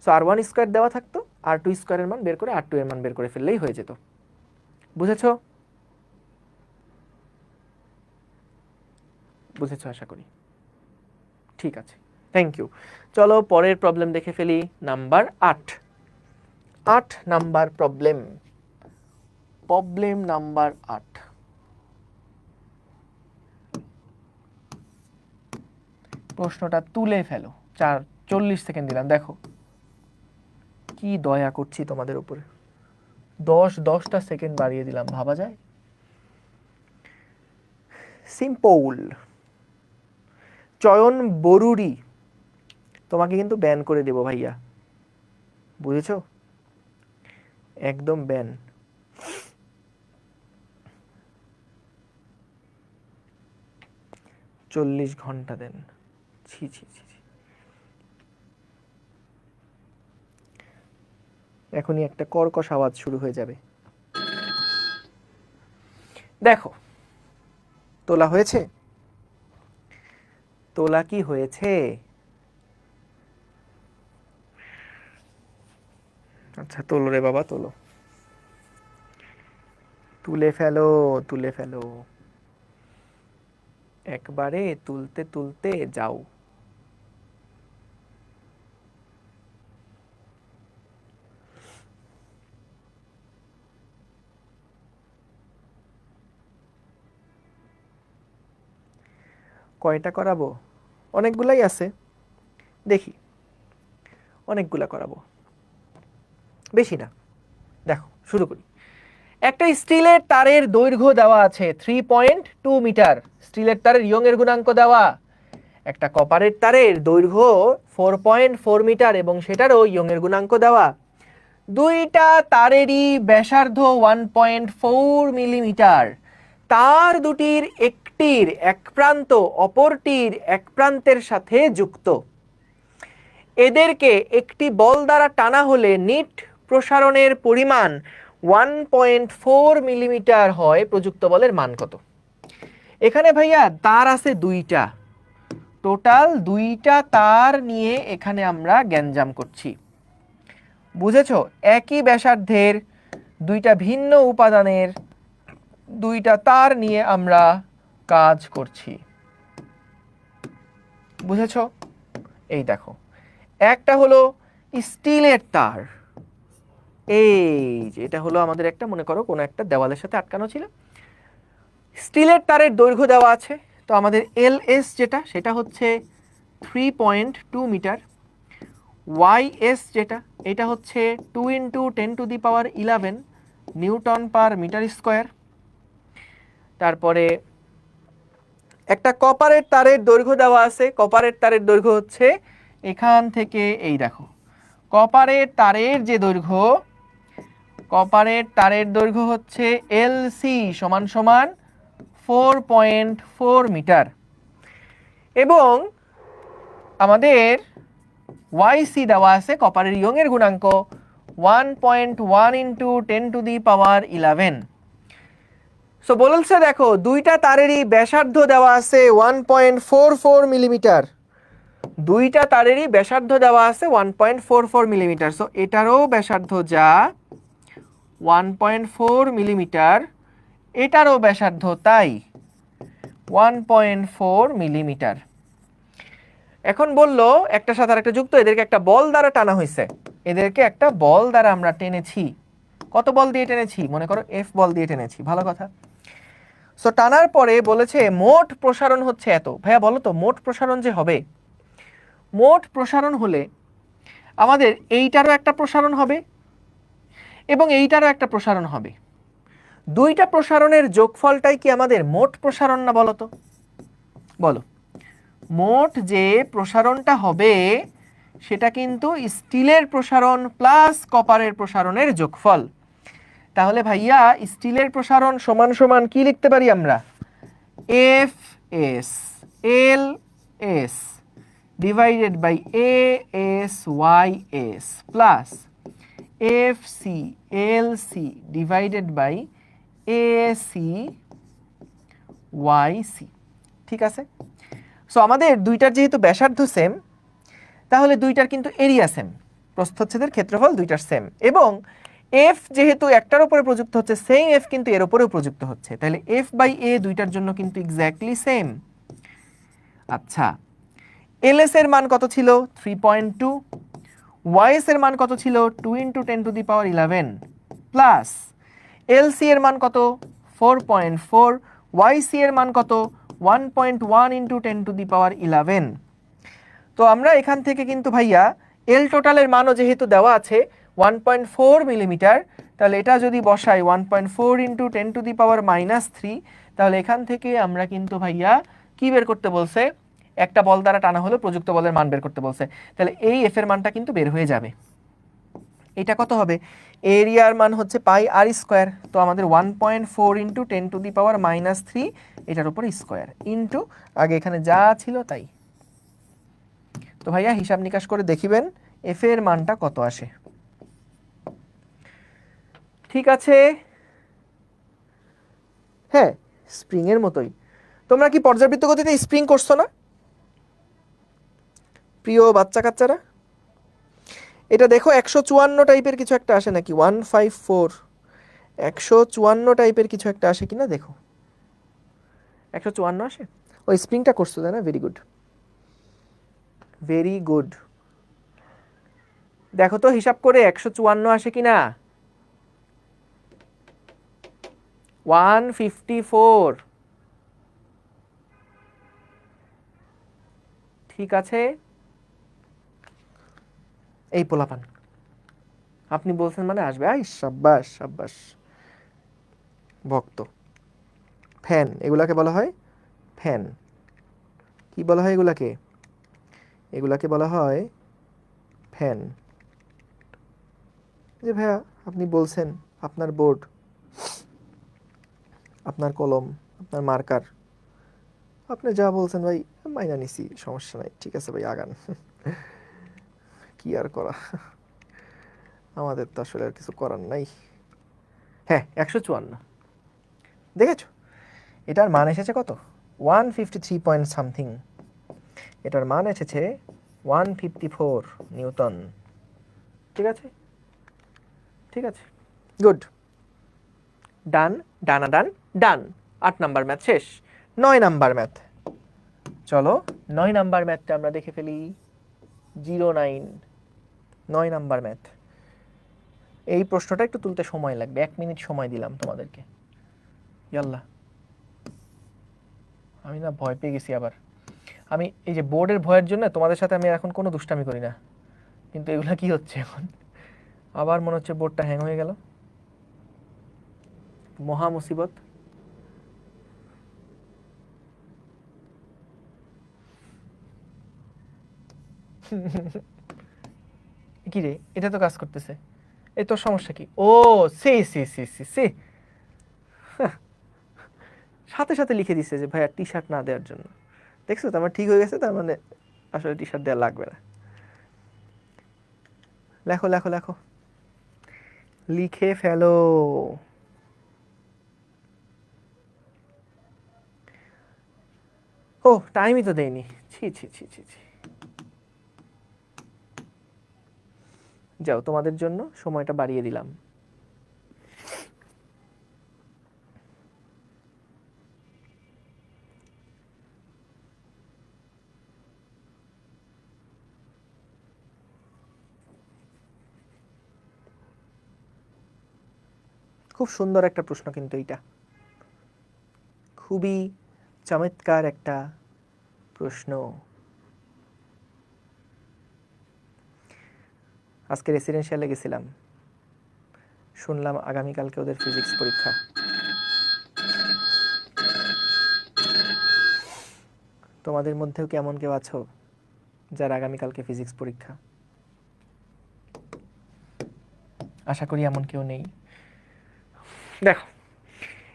So R1 square দেওয়া থাকতো, R2 স্কয়ারের মান বের করে R2 এর মান বের করে ফেললেই হয়ে যেত। বুঝেছো? বুঝেছো আশা করি। ঠিক আছে, থ্যাংক ইউ। চলো পরের প্রবলেম দেখে ফেলি, number 8। 8 number problem, problem number 8। প্রশ্নটা তুলে ফেলো, 40 সেকেন্ড দিলাম। দেখো কি দয়া করছি তোমাদের উপরে, 10টা সেকেন্ড বাড়িয়ে দিলাম, ভাবা যায়? সিম্পল। চয়ন বরুড়ি, তোমাকে কিন্তু ব্যান করে দেব ভাইয়া, বুঝেছো? একদম ব্যান। চল্লিশ ঘন্টা দেন, ছি ছি ছি ছি। এখনই একটা কর্কশ আওয়াজ শুরু হয়ে যাবে। দেখো তোলা হয়েছে, তোলা কি হয়েছে? আচ্ছা তোলো রে বাবা, তোলো, তুলে ফেলো, তুলে ফেলো, একবারে তুলতে তুলতে যাও। কয়টা করাবো? অনেকগুলাই আছে, দেখি অনেকগুলা করাবো, বেশি না। দেখো শুরু করি। একটা স্টিলের তারের দৈর্ঘ্য দেওয়া আছে 3.2 মিটার, স্টিলের তারের ইয়ং এর গুণাঙ্ক দেওয়া। একটা কপারের তারের দৈর্ঘ্য 4.4 মিটার এবং সেটারও ইয়ং এর গুণাঙ্ক দেওয়া। দুইটা তারেরই ব্যাসার্ধ 1.4 মিলিমিটার। তার দুটির একটির এক প্রান্ত অপরটির এক প্রান্তের সাথে যুক্ত। এদেরকে একটি বল দ্বারা টানা হলে নিট প্রসারণের পরিমাণ 1.4 মিলিমিটার হয়। প্রযুক্ত বলের মান কত? এখানে ভাইয়া তার আছে দুইটা, টোটাল দুইটা তার নিয়ে এখানে আমরা গ্যাঞ্জাম করছি, বুঝেছো? একই ব্যাসার্ধের দুইটা ভিন্ন উপাদানের দুইটা তার নিয়ে আমরা কাজ করছি, বুঝেছো? এই দেখো, একটা হলো স্টিলের তার, এই যে এটা হলো আমাদের একটা, মনে করো কোনো একটা দেওয়ালের সাথে আটকানো ছিল, স্টিলের তারের দৈর্ঘ্য দেওয়া আছে। তো আমাদের এলএস যেটা, সেটা হচ্ছে 3.2 মিটার। ওয়াইএস যেটা, এটা হচ্ছে 2 × 10⁻11 নিউটন পার মিটার স্কোয়ার। তারপরে একটা কপারের তারের দৈর্ঘ্য দেওয়া আছে, কপারের তারের দৈর্ঘ্য হচ্ছে এখান থেকে, এই দেখো কপারের তারের যে দৈর্ঘ্য, কপারের তারের দৈর্ঘ্য হচ্ছে এলসি সমান সমান 4.4 মিটার এবং আমাদের ওয়াইসি দেওয়া আছে, কপারের ইয়ং এর গুণাঙ্ক 1.1 × 10⁻11। সো বলছে দেখো দুইটা তারেরই ব্যাসার্ধ দেওয়া আছে 1.44 মিলিমিটার, দুইটা তারেরই ব্যাসার্ধ দেওয়া আছে 1.44 মিলিমিটার। সো এটারও ব্যাসার্ধ যা 1.4 মিলিমিটার, এটারও ব্যাসার্ধ তাই 1.4 মিলিমিটার। এখন বললো একটা সাথে আরেকটা যুক্ত, এদেরকে একটা বল দ্বারা টানা হয়েছে, এদেরকে একটা বল দ্বারা আমরা টেনেছি। কত বল দিয়ে টেনেছি? মনে করো এফ বল দিয়ে টেনেছি, ভালো কথা। সো টানার পরে বলেছে মোট প্রসারণ হচ্ছে এত। ভাইয়া বলো তো মোট প্রসারণ যে হবে, মোট প্রসারণ হলে আমাদের এইটারও একটা প্রসারণ হবে এবং এইটারও একটা প্রসারণ হবে। দুইটা প্রসারণের যোগফলটাই কি আমাদের মোট প্রসারণ না? বলো তো, বলো। মোট যে প্রসারণটা হবে সেটা কিন্তু স্টিলের প্রসারণ প্লাস কপারের প্রসারণের যোগফল। তাহলে ভাইয়া স্টিলের প্রসারণ সমান সমান কি লিখতে পারি আমরা? F S L S divided by A S Y S plus F C L C divided by A C Y C. ঠিক আছে? সো আমাদের দুইটার যেহেতু ব্যাসার্ধ সেম, তাহলে দুইটার কিন্তু এরিয়া সেম, প্রস্থচ্ছেদের ক্ষেত্রফল দুইটার সেম, এবং এফ যেহেতু একটার উপরে প্রযুক্ত হচ্ছে, সেম এফ কিন্তু এর উপরেও প্রযুক্ত হচ্ছে, তাহলে এফ বাই এ দুইটার জন্য কিন্তু এক্স্যাক্টলি সেম। আচ্ছা, এলএস এর মান কত ছিল? 3.2। ওয়াইএস এর মান কত ছিল? 2 × 10⁻11 প্লাস এলসি এর মান কত? 4.4। ওয়াইসি এর মান কত? 1.1 × 10⁻11। তো আমরা এখান থেকে কিন্তু ভাইয়া এল টোটালের মানও যেহেতু দেওয়া আছে 1.4 মিলিমিটার, তাহলে এটা যদি বসাই 1.4 ইন্টু 10⁻³ তাহলে এখান থেকে আমরা কিন্তু ভাইয়া কি বের করতে বলছে, একটা বল দ্বারা টানা হলো প্রযুক্ত বলের মান বের করতে বলছে। তাহলে এই এফ এর মানটা কিন্তু বের হয়ে যাবে। এটা কত হবে, এরিয়ার মান হচ্ছে πr², তো আমাদের 1.4 ইন্টু 10⁻³ এটার উপর স্কোয়ার ইন্টু আগে এখানে যা ছিল তাই। তো ভাইয়া হিসাব নিকাশ করে দেখিবেন এফ এর মানটা কত আসে। ঠিক আছে, হ্যাঁ স্প্রিং এর মতোই। তোমরা কি পর্যাবৃত্ত গতিতে স্প্রিং করছো না প্রিয় বাচ্চা কাচ্চারা? এটা দেখো 154 টাইপের কিছু একটা আসে নাকি, 154, 154 টাইপের কিছু একটা আসে কিনা দেখো। 154 আসে, ওই স্প্রিংটা করছো তাই না? Very good, very good. দেখো তো হিসাব করে 154 আসে কিনা। 154, ঠিক আছে। এই পোলাপান আপনি বলছেন মানে আসবে, আই সাব্বাস সাব্বাস, ভক্ত। ফ্যান, এগুলাকে বলা হয় ফ্যান। কি বলা হয় এগুলাকে? এগুলাকে বলা হয় ফ্যান। যে ভাইয়া আপনি বলছেন আপনার বোর্ড, আপনার কলম, আপনার মার্কার, আপনি যা বলছেন ভাই মাইনা নিছি, সমস্যা নাই, ঠিক আছে ভাই আগান। কি আর করা, আমাদের তো আসলে আর কিছু করার নাই। হ্যাঁ 154 দেখেছো, এটার মান এসেছে কত 153 পয়েন্ট সামথিং, এটার মান এসেছে 154 নিউটন। ঠিক আছে, ঠিক আছে, গুড, ডান, ডানা ডান, ডান। 8 নাম্বার ম্যাথ শেষ। 9 নাম্বার ম্যাথ, চলো 9 নাম্বার ম্যাথটা আমরা দেখে ফেলি। 09, 9 নাম্বার ম্যাথ। এই প্রশ্নটা একটু তুলতে সময় লাগবে, 1 মিনিট সময় দিলাম তোমাদেরকে। ইয়াল্লা, আমি না ভয় পেয়ে গেছি আবার। আমি এই যে বোর্ডের ভয়ের জন্য তোমাদের সাথে আমি এখন কোনো দুষ্টামি করি না, কিন্তু এগুলা কি হচ্ছে এখন, আবার মনে হচ্ছে বোর্ডটা হ্যাং হয়ে গেল, মহা মুসিবত। কি রে, এটা তো কাজ করতেছে, এই তোর সমস্যা কি? ও সি সি সি সি সি, সাথে সাথে লিখে দিচ্ছে যে ভাইয়া টি শার্ট না দেওয়ার জন্য। দেখছো তো আমার ঠিক হয়ে গেছে, তার মানে আসলে টি শার্ট দেওয়া লাগবে না। লেখো লেখো লেখো, লিখে ফেলো। ও টাইমই তো দেয়নি, ছি ছি ছি ছি ছি। যাও, তোমাদের জন্য সময়টা বাড়িয়ে দিলাম। খুব সুন্দর একটা প্রশ্ন কিন্তু এইটা, খুবই চমৎকার একটা প্রশ্ন। আজকে রেসিডেন্সিয়ালে গেছিলাম, শুনলাম আগামীকালকে ওদের ফিজিক্স পরীক্ষা। তোমাদের মধ্যেও কি এমন কেউ আছো যার আগামীকালকে ফিজিক্স পরীক্ষা? আশা করি এমন কেউ নেই। দেখো,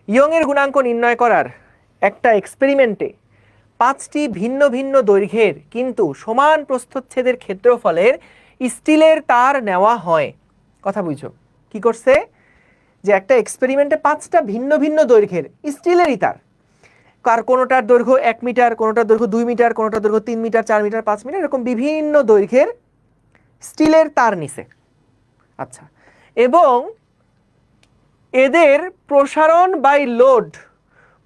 ইয়ং এর গুণাঙ্ক নির্ণয় করার একটা এক্সপেরিমেন্টে 5টি ভিন্ন ভিন্ন দৈর্ঘ্যের কিন্তু সমান প্রস্থচ্ছেদের ক্ষেত্রফলের স্টিলের তার নেওয়া হয়। কথা বুঝছো? কি করছে, যে একটা এক্সপেরিমেন্টে 5টা ভিন্ন ভিন্ন দৈর্ঘ্যের স্টিলেরই তার, কার কোনোটার দৈর্ঘ্য 1 মিটার, কোনোটার দৈর্ঘ্য 2 মিটার, কোনোটার দৈর্ঘ্য 3 মিটার, 4 মিটার, 5 মিটার, এরকম বিভিন্ন দৈর্ঘ্যের স্টিলের তার নিছে। আচ্ছা, এবং এদের প্রসারণ বাই লোড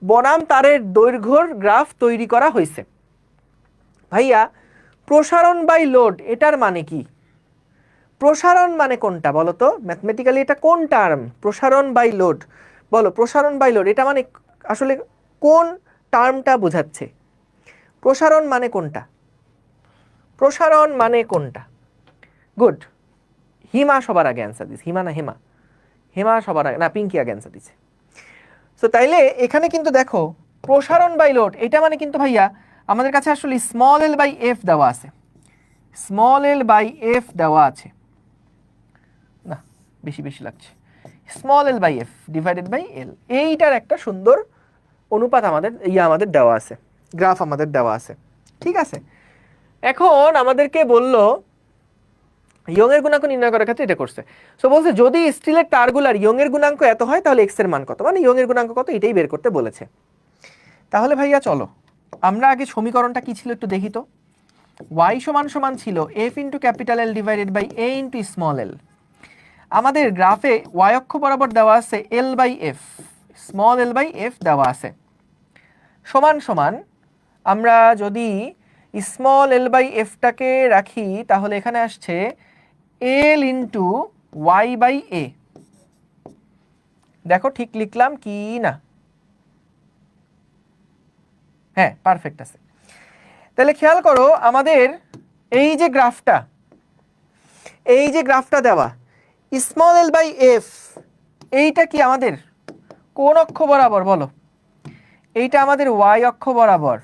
বনাম তারের দৈর্ঘ্যর গ্রাফ তৈরি করা হয়েছে। ভাইয়া প্রসারণ বাই লোড এটার মানে কি? প্রসারণ মানে কোনটা বলো তো, ম্যাথমেটিক্যালি এটা কোন টার্ম? প্রসারণ বাই লোড, বলো প্রসারণ বাই লোড এটা মানে আসলে কোন টার্মটা বোঝাচ্ছে? প্রসারণ মানে কোনটা? প্রসারণ মানে কোনটা? গুড, হিমা সবার আগে অ্যান্সার দিচ্ছে, হিমা না হেমা, হেমা সবার আগে, না পিঙ্কি আগে অ্যান্সার দিচ্ছে। সো তাইলে এখানে কিন্তু দেখো প্রসারণ বাই লোড, এটা মানে কিন্তু ভাইয়া আমাদের কাছে আসলে স্মল এল বাই এফ দেওয়া আছে, স্মল এল বাই এফ দেওয়া আছে, না বেশি বেশি লাগছে, small L by F divided by L, এইটার একটা সুন্দর অনুপাত আমাদের আমাদের দেওয়া আছে, গ্রাফ আমাদের দেওয়া আছে, ঠিক আছে। এখন আমাদেরকে বলল ইয়ং এর গুণাঙ্ক নির্ণয় করার ক্ষেত্রে এটা করছে। সো বলছে যদি স্টিলের তারগুলার ইয়ং এর গুণাঙ্ক এত হয় তাহলে এক্স এর মান কত, মানে ইয়ং এর গুণাঙ্ক কত এটাই বের করতে বলেছে। তাহলে ভাইয়া চলো আমরা আগে সমীকরণটা কি ছিল একটু দেখি তো। y সমান সমান ছিল f into capital L divided by a into small L. আমাদের গ্রাফে y অক্ষ বরাবর দেওয়া আছে l by F, small L by F দেওয়া আছে, সমান সমান আমরা যদি স্মল এল বাই এফটাকে রাখি তাহলে এখানে আসছে এল ইন্টু ওয়াই বাই এ। দেখো ঠিক লিখলাম কি না? হ্যাঁ পারফেক্ট আছে। তাহলে খেয়াল করো আমাদের এই যে গ্রাফটা দেওয়া স্মল এল বাই এফ, এইটা কি আমাদের কোন অক্ষ বরাবর বলো? এইটা আমাদের ওয়াই অক্ষ বরাবর,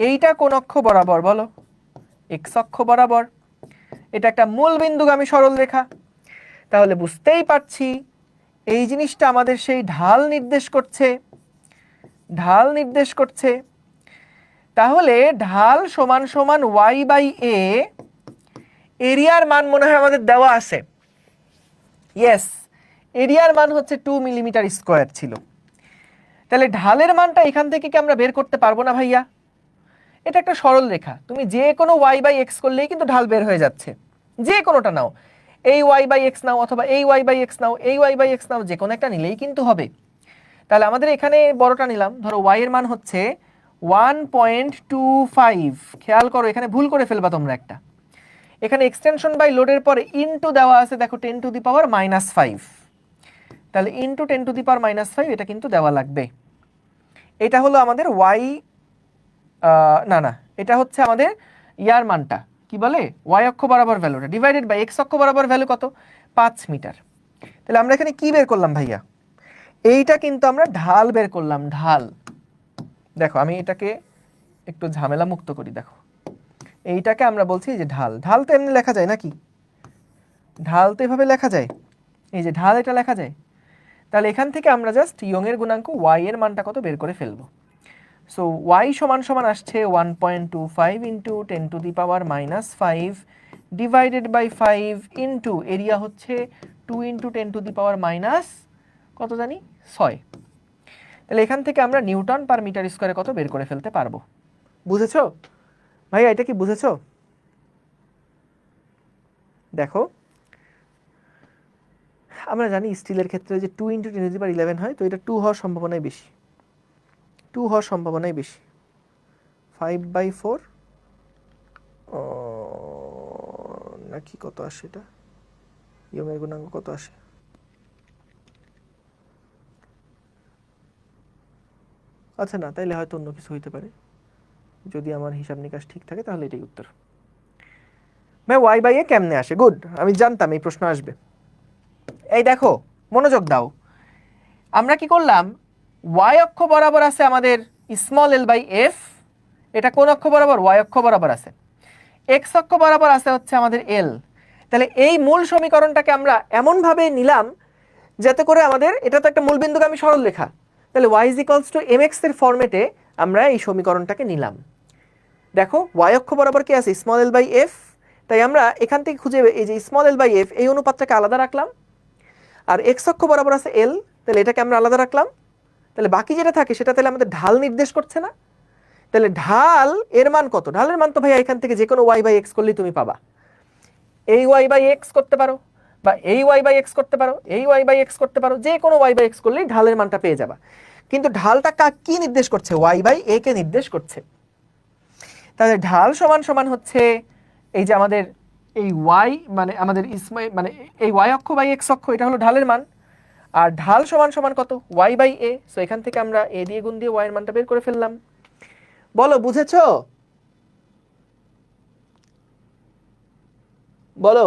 এইটা কোন অক্ষ বরাবর বলো? এক্স অক্ষ বরাবর। এটা একটা মূল বিন্দুগামী সরল রেখা, তাহলে বুঝতেই পারছি এই জিনিসটা আমাদের সেই ঢাল নির্দেশ করছে, ঢাল নির্দেশ করছে। তাহলে ঢাল সমান সমান ওয়াই বাই এ, এরিয়ার মান মনে হয় আমাদের দেওয়া আছে, ইয়েস এরিয়ার মান হচ্ছে 2 মিলিমিটার স্কোয়ার ছিল। তাহলে ঢালের মানটা এখান থেকে কি আমরা বের করতে পারবো না ভাইয়া? এটা একটা সরল রেখা, তুমি যে কোনো ওয়াই বাই এক্স করলেই কিন্তু ঢাল বের হয়ে যাচ্ছে, যে কোনোটা নাও, এই ওয়াই বাই এক্স নাও অথবা এই ওয়াই বাই এক্স নাও, এই ওয়াই বাই এক্স নাও, যে কোনো একটা নিলেই কিন্তু হবে। তাহলে আমাদের এখানে বড়টা নিলাম, ধরো ওয়াই এর মান হচ্ছে 1.25, খেয়াল করো এখানে ভুল করে ফেলবা তোমরা একটা, এখানে এক্সটেনশন বাই লোডের পরে ইনটু দেওয়া আছে, দেখো 10 টু দি পাওয়ার -5, তাহলে ইনটু 10 টু দি পাওয়ার -5 এটা কিন্তু দেওয়া লাগবে। এটা হলো আমাদের ওয়াই, না না এটা হচ্ছে আমাদের ইয়ার মানটা, কি বলে ওয়াই অক্ষ বরাবর ভ্যালুটা ডিভাইডেড বাই এক্স অক্ষ বরাবর ভ্যালু কত 5 মিটার। তাহলে আমরা এখানে কি বের করলাম ভাইয়া? এইটা কিন্তু আমরা ঢাল বের করলাম, ঢাল। দেখো আমি এটাকে একটু ঝামেলা মুক্ত করি, দেখো এইটাকে আমরা বলছি যে ঢাল, ঢাল তো এমনি লেখা যায় নাকি? ঢাল তো এভাবে লেখা যায়, এই যে ঢাল এটা লেখা যায়। তাহলে এখান থেকে আমরা জাস্ট ইয়ং এর গুণাঙ্ক ওয়াই এর মানটা কত বের করে ফেলবো। সো ওয়াই সমান সমান আসছে 1.25 into 10 to the power -5 divided by 5 into area হচ্ছে 2 ইন্টু 10 টু দি পাওয়ার কত জানি 6। তাহলে এখান থেকে আমরা নিউটন পার মিটার স্কোয়ারে কত বের করে ফেলতে পারবো। বুঝেছো ভাইয়া, এটা কি বুঝেছো? দেখো আমরা জানি স্টিলের ক্ষেত্রে যে 2 ইন্টু 10 টু দি পাওয়ার 11 হয়, তো এটা 2 হওয়ার সম্ভাবনাই বেশি, 2 হওয়ার সম্ভাবনাই বেশি। 5/4 নাকি কত আসে এটা, ইয়ং এর গুণাঙ্ক কত আসে? আচ্ছা না, তাইলে হয়তো অন্য কিছু হইতে পারে, যদি আমার হিসাব নিকাশ ঠিক থাকে তাহলে এটাই উত্তর। ভাই ওয়াই বাই এ কেমনে আসে? গুড, আমি জানতাম এই প্রশ্ন আসবে। এই দেখো মনোযোগ দাও, আমরা কি করলাম, ওয়াই অক্ষ বরাবর আছে আমাদের স্মল এল বাই এফ, এটা কোন অক্ষ বরাবর? ওয়াই অক্ষ বরাবর আছে। এক্স অক্ষ বরাবর আছে হচ্ছে আমাদের এল। তাহলে এই মূল সমীকরণটাকে আমরা এমনভাবে নিলাম যাতে করে আমাদের, এটা তো একটা মূলবিন্দুগামী সরল রেখা, তাহলে y = mx এর ফরম্যাটে আমরা এই সমীকরণটাকে নিলাম। দেখো y অক্ষ বরাবর কি আছে? স্মল এল বাই এফ, তাই আমরা এখান থেকে খুঁজে এই যে স্মল এল বাই এফ এই অনুপাতটাকে আলাদা রাখলাম, আর এক্স অক্ষ বরাবর আছে এল, তাহলে এটাকে আমরা আলাদা রাখলাম। তাহলে বাকি যেটা থাকে সেটা তাহলে আমাদের ঢাল নির্দেশ করছে না? তাহলে ঢাল এর মান কত? ঢালের মান তো ভাইয়া এখান থেকে যে কোনো y বাই এক্স করলেই তুমি পাবা, এই y বাই এক্স করতে পারো বা এই y বাই এক্স করতে পারো, এই y বাই এক্স করতে পারো, যে কোনো y বাই এক্স করলেই ঢালের মানটা পেয়ে যাবা। কিন্তু ঢালটা কি নির্দেশ করছে? y বাই a কে নির্দেশ করছে। তাহলে ঢাল সমান সমান হচ্ছে এই যে আমাদের এই y, মানে আমাদের মানে এই y অক্ষ বাই x অক্ষ, এটা হলো ঢালের মান, আর ঢাল সমান সমান কত? y by a। সো এখান থেকে আমরা a দিয়ে গুণ দিয়ে y এর মানটা বের করে ফেললাম। বলো বুঝেছো? বলো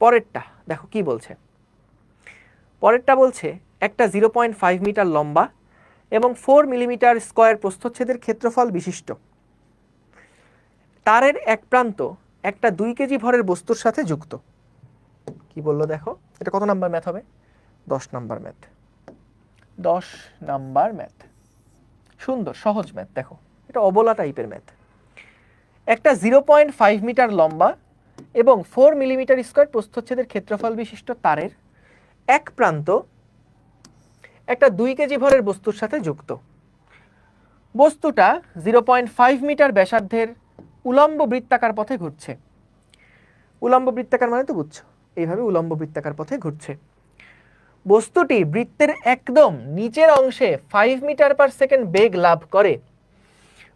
পরেরটা দেখো কি বলছে, পরেরটা বলছে একটা 0.5 মিটার লম্বা এবং 4 মিলিমিটার স্কয়ার প্রস্থচ্ছেদের ক্ষেত্রফল বিশিষ্ট তারের এক প্রান্ত একটা 2 কেজি ভরের বস্তুর সাথে যুক্ত। কি বললো দেখো, এটা কত নাম্বার ম্যাথ হবে? 10 নাম্বার ম্যাথ। 10 নাম্বার ম্যাথ, সুন্দর সহজ ম্যাথ। দেখো এটা অবলা টাইপের ম্যাথ। একটা 0.5 মিটার লম্বা এবং 4 মিলিমিটার স্কয়ার প্রস্থচ্ছেদের ক্ষেত্রফল বিশিষ্ট তারের এক প্রান্ত একটা 2 কেজি ভরের বস্তুর সাথে যুক্ত। বস্তুটা 0.5 মিটার ব্যাসার্ধের উলম্ব বৃত্তাকার পথে ঘুরছে। উলম্ব বৃত্তাকার মানে তো বুঝছো, এইভাবে উলম্ব বৃত্তাকার পথে ঘুরছে। বস্তুটি বৃত্তের একদম নিচের অংশে 5 মিটার পার সেকেন্ড বেগ লাভ করে।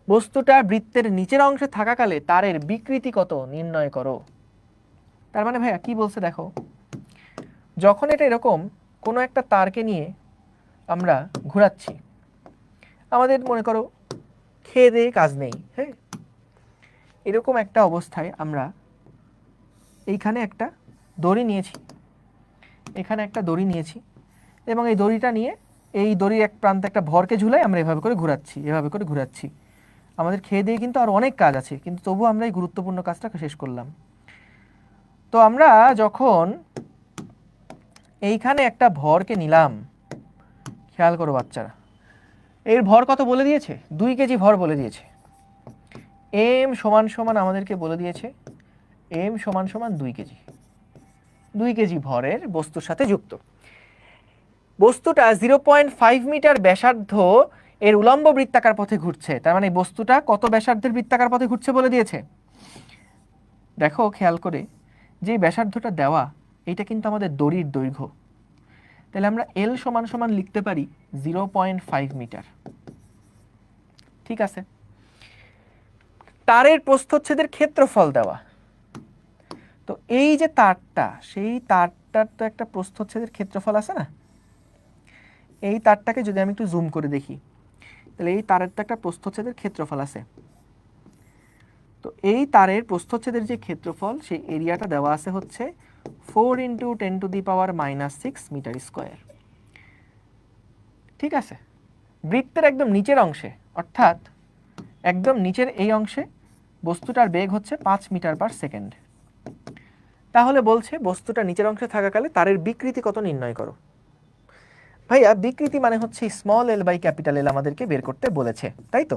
বস্তুটা বৃত্তের নিচের অংশে থাকাকালে তারের বিকৃতি কত নির্ণয় করো। তার মানে ভাইয়া কি বলছে দেখো, যখন এটা এরকম কোনো একটা তারকে নিয়ে আমরা ঘোরাচ্ছি, আমাদের মনে করো খেয়ে দিয়ে কাজ নেই, হ্যাঁ, এরকম একটা অবস্থায় আমরা এইখানে একটা দড়ি নিয়েছি, এখানে একটা দড়ি নিয়েছি এবং এই দড়িটা নিয়ে এই দড়ির এক প্রান্তে একটা ভরকে ঝুলাই আমরা এভাবে করে ঘোরাচ্ছি, এভাবে করে ঘোরাচ্ছি। আমাদের খেয়ে দিয়ে কিন্তু আর অনেক কাজ আছে, কিন্তু তবুও আমরা এই গুরুত্বপূর্ণ কাজটা শেষ করলাম। তো আমরা যখন এইখানে একটা ভরকে নিলাম, খেয়াল করো বাচ্চারা, এর ভর কত বলে দিয়েছে? 2 কেজি ভর বলে দিয়েছে। এম সমান সমান আমাদেরকে বলে দিয়েছে এম সমান সমান 2 কেজি। 2 কেজি ভরের বস্তুর সাথে যুক্ত। বস্তুটা 0.5 মিটার ব্যাসার্ধ এর উলম্ব বৃত্তাকার পথে ঘুরছে। তার মানে বস্তুটা কত ব্যাসার্ধের বৃত্তাকার পথে ঘুরছে বলে দিয়েছে। দেখো খেয়াল করে, যে ব্যাসার্ধটা দেওয়া এটা কিন্তু আমাদের দড়ির দৈর্ঘ্য। তাহলে আমরা এল সমান সমান লিখতে পারি 0.5 মিটার। ঠিক আছে, তারের প্রস্থচ্ছেদের ক্ষেত্রফল দেওয়া। তো এই যে তারটা, সেই তারটার তো একটা প্রস্থচ্ছেদের ক্ষেত্রফল আছে না। এই তারটাকে যদি আমি একটু জুম করে দেখি, তাহলে এই তারের তো একটা প্রস্থচ্ছেদের ক্ষেত্রফল আছে। তো এই তারের প্রস্থচ্ছেদের যে ক্ষেত্রফল, সেই এরিয়াটা দেওয়া আছে হচ্ছে 4 × 10⁻⁻6 মিটার স্কয়ার। ঠিক আছে, বৃত্তের একদম নিচের অংশে, অর্থাৎ একদম নিচের এই অংশে বস্তুটার বেগ হচ্ছে 5 মিটার পার সেকেন্ড। তাহলে বলছে বস্তুটা নিচের অংশে থাকাকালে তারের বিকৃতি কত নির্ণয় করো। ভাইয়া বিকৃতি মানে হচ্ছে small L by capital L আমাদেরকে বের করতে বলেছে, তাই তো?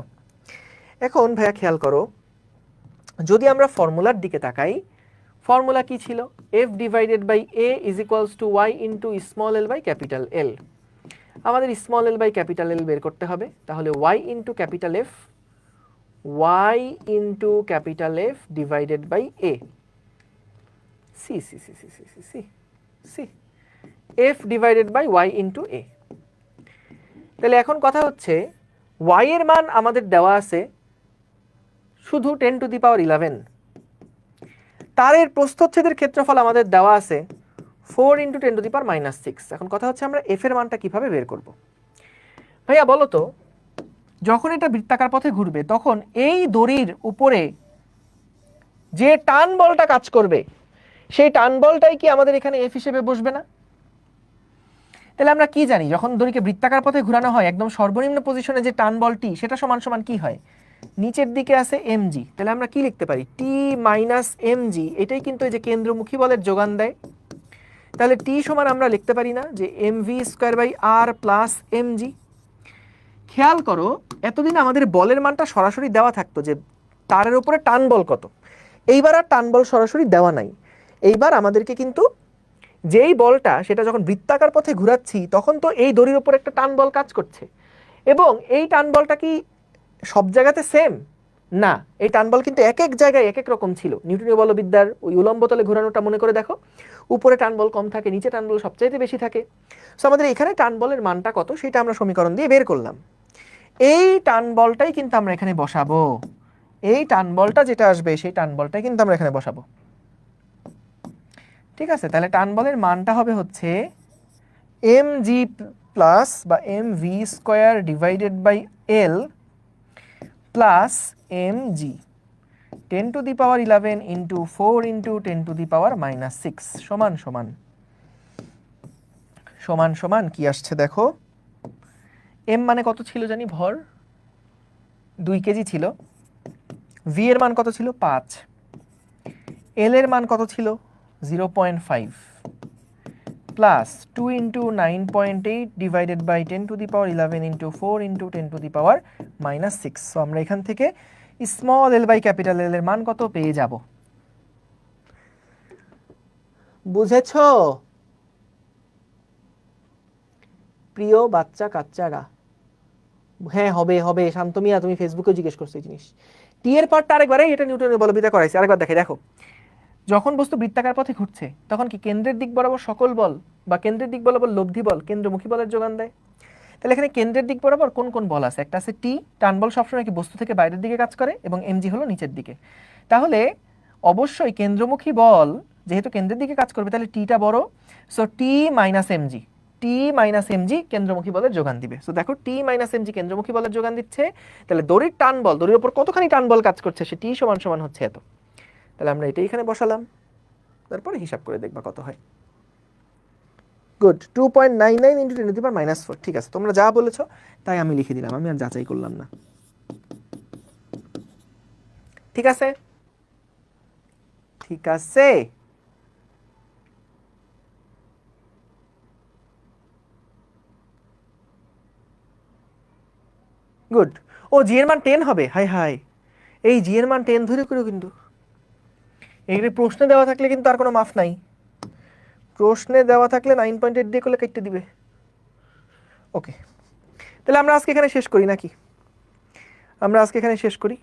এখন ভাইয়া খেয়াল করো, যদি আমরা ফর্মুলার দিকে তাকাই, ফর্মুলা কি ছিল? F divided by A is equals to Y into small L by capital L. আমাদের small L by capital L বের করতে হবে। তাহলে Y into capital F, Y into capital F divided by A, সি সি সি সি সি সি সি সি F divided by Y into A. তাহলে এখন কথা হচ্ছে, ওয়াই এর মান আমাদের দেওয়া আছে শুধু 10⁻11। তারের প্রস্থচ্ছেদের ক্ষেত্রফল আমাদের দেওয়া আছে 4 × 10⁻6। এখন কথা হচ্ছে আমরা এফ এর মানটা কিভাবে বের করব। ভাইয়া বলো তো, যখন এটা বৃত্তাকার পথে ঘুরবে তখন এই দড়ির উপরে যে টান বলটা কাজ করবে, সেই টান বলটাই কি আমাদের এখানে এফ হিসেবে বসবে না? তাহলে আমরা কি জানি, যখন দড়িকে বৃত্তাকার পথে ঘোরানো হয়, একদম সর্বনিম্ন পজিশনে যে টান বলটি, সেটা সমান সমান কি হয়? নিচের দিকে আছে mg। তাহলে আমরা কি লিখতে পারি? t minus mg। এটাই কিন্তু এই যে কেন্দ্রমুখী বলের যোগান দেয়। তাহলে t সমান আমরা লিখতে পারি না যে mv² + mg। খেয়াল করো, এতদিন আমাদের বলের মানটা সরাসরি দেওয়া থাকতো যে তারের উপরে টান বল কত। এইবার আর টান বল সরাসরি দেওয়া নাই। এইবার আমাদেরকে কিন্তু যেই বলটা, সেটা যখন বৃত্তাকার পথে ঘোরাচ্ছি, তখন তো এই দড়ির উপর একটা টান বল কাজ করছে। এবং এই টান বলটা কি সব জায়গাতে সেম না, এই টান বল কিন্তু এক এক জায়গায় এক এক রকম ছিল। নিউটনীয় বলবিদ্যার ওই উলম্ব তলে ঘোরানোটা মনে করে দেখো, উপরে টান বল কম থাকে, নিচে টান বল সবচাইতে বেশি থাকে। সো আমাদের এখানে টান বলের মানটা কত, সেটা আমরা সমীকরণ দিয়ে বের করলাম। এই টান বলটাই কিন্তু আমরা এখানে বসাবো। এই টান বলটা যেটা আসবে, সেই টান বলটাই কিন্তু আমরা এখানে বসাবো। ঠিক আছে, তাহলে টান বলের মানটা হবে হচ্ছে mg প্লাস বা mv² divided by l plus mg। 10 to the power 11 into 4 into 10 to the power minus 6 সমান সমান সমান সমান কি আসছে দেখো, এম মানে কত ছিল জানি, ভর 2 কেজি ছিল, ভি এর মান কত ছিল 5, এল এর মান কত ছিল 0.5 plus 2 into 9.8 divided by 10 to the power 11 into 4 into 10 to the power minus 6। So আমরা এখান থেকে small L by capital L এর মান কত পেয়ে যাব। বুঝেছো প্রিয় বাচ্চা কাচ্চারা? হ্যাঁ হবে হবে, শান্তমিয়া তুমি ফেসবুকে জিজ্ঞেস করছো এই জিনিস। টি এর পার্টটা আরেকবার, এটা নিউটনের বলবিদ্যা করাইছে, আরেকবার দেখে দেখো। যখন বস্তু বৃত্তাকার পথে ঘুরছে তখন কি কেন্দ্রের দিক বরাবর সকল বল বা কেন্দ্রের দিক বরাবর লব্ধি বল কেন্দ্রমুখী বলের যোগান দেয়। তাহলে এখানে কেন্দ্রের দিক বরাবর কোন কোন বল আছে? একটা আছে টি, টান বল সবসময় কি বস্তু থেকে বাইরের দিকে কাজ করে, এবং এমজি হলো নিচের দিকে। তাহলে অবশ্যই কেন্দ্রমুখী বল যেহেতু কেন্দ্রের দিকে কাজ করবে তাহলে টিটা বড়, সো টি মাইনাস এমজি, টি মাইনাস এমজি কেন্দ্রমুখী বলের যোগান দিবে। সো দেখো টি মাইনাস এমজি কেন্দ্রমুখী বলের যোগান দিচ্ছে, তাহলে দড়ির টান বল, দড়ির উপর কতখানি টান বল কাজ করছে, সে টি সমান সমান হচ্ছে এত। তাহলে আমরা এটাই এখানে বসালাম, তারপরে হিসাব করে দেখবা কত হয়। Good, 2.99 into 10 to the power minus 4। ঠিক আছে, তোমরা যা বলেছো তাই আমি লিখে দিলাম, আমি আর যাচাই করলাম না। ঠিক আছে ঠিক আছে। গুড। ও জি এর মান 10 হবে, হাই হাই, এই জি এর মান 10 ধরে করো কিন্তু। এগুলি প্রশ্নে দেওয়া থাকলে কিন্তু আর কোনো মাফ নাই, প্রশ্নে দেওয়া থাকলে 9.8 দিয়ে করলে কেটে দিবে। ওকে, তাহলে আমরা আজকে এখানে শেষ করি নাকি? আমরা আজকে এখানে শেষ করি,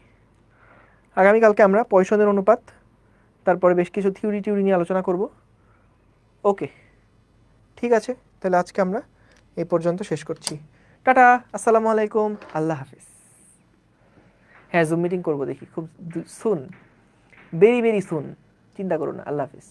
আগামীকালকে আমরা পয়সনের অনুপাত, তারপরে বেশ কিছু থিওরি নিয়ে আলোচনা করব। ওকে ঠিক আছে, তাহলে আজকে আমরা এই পর্যন্ত শেষ করছি। টাটা, আসসালামু আলাইকুম, আল্লাহ হাফিজ। হ্যাঁ জুম মিটিং করবো দেখি খুব সুন, ভেরি ভেরি সুন, চিন্তা করো না। আল্লাহ হাফিজ।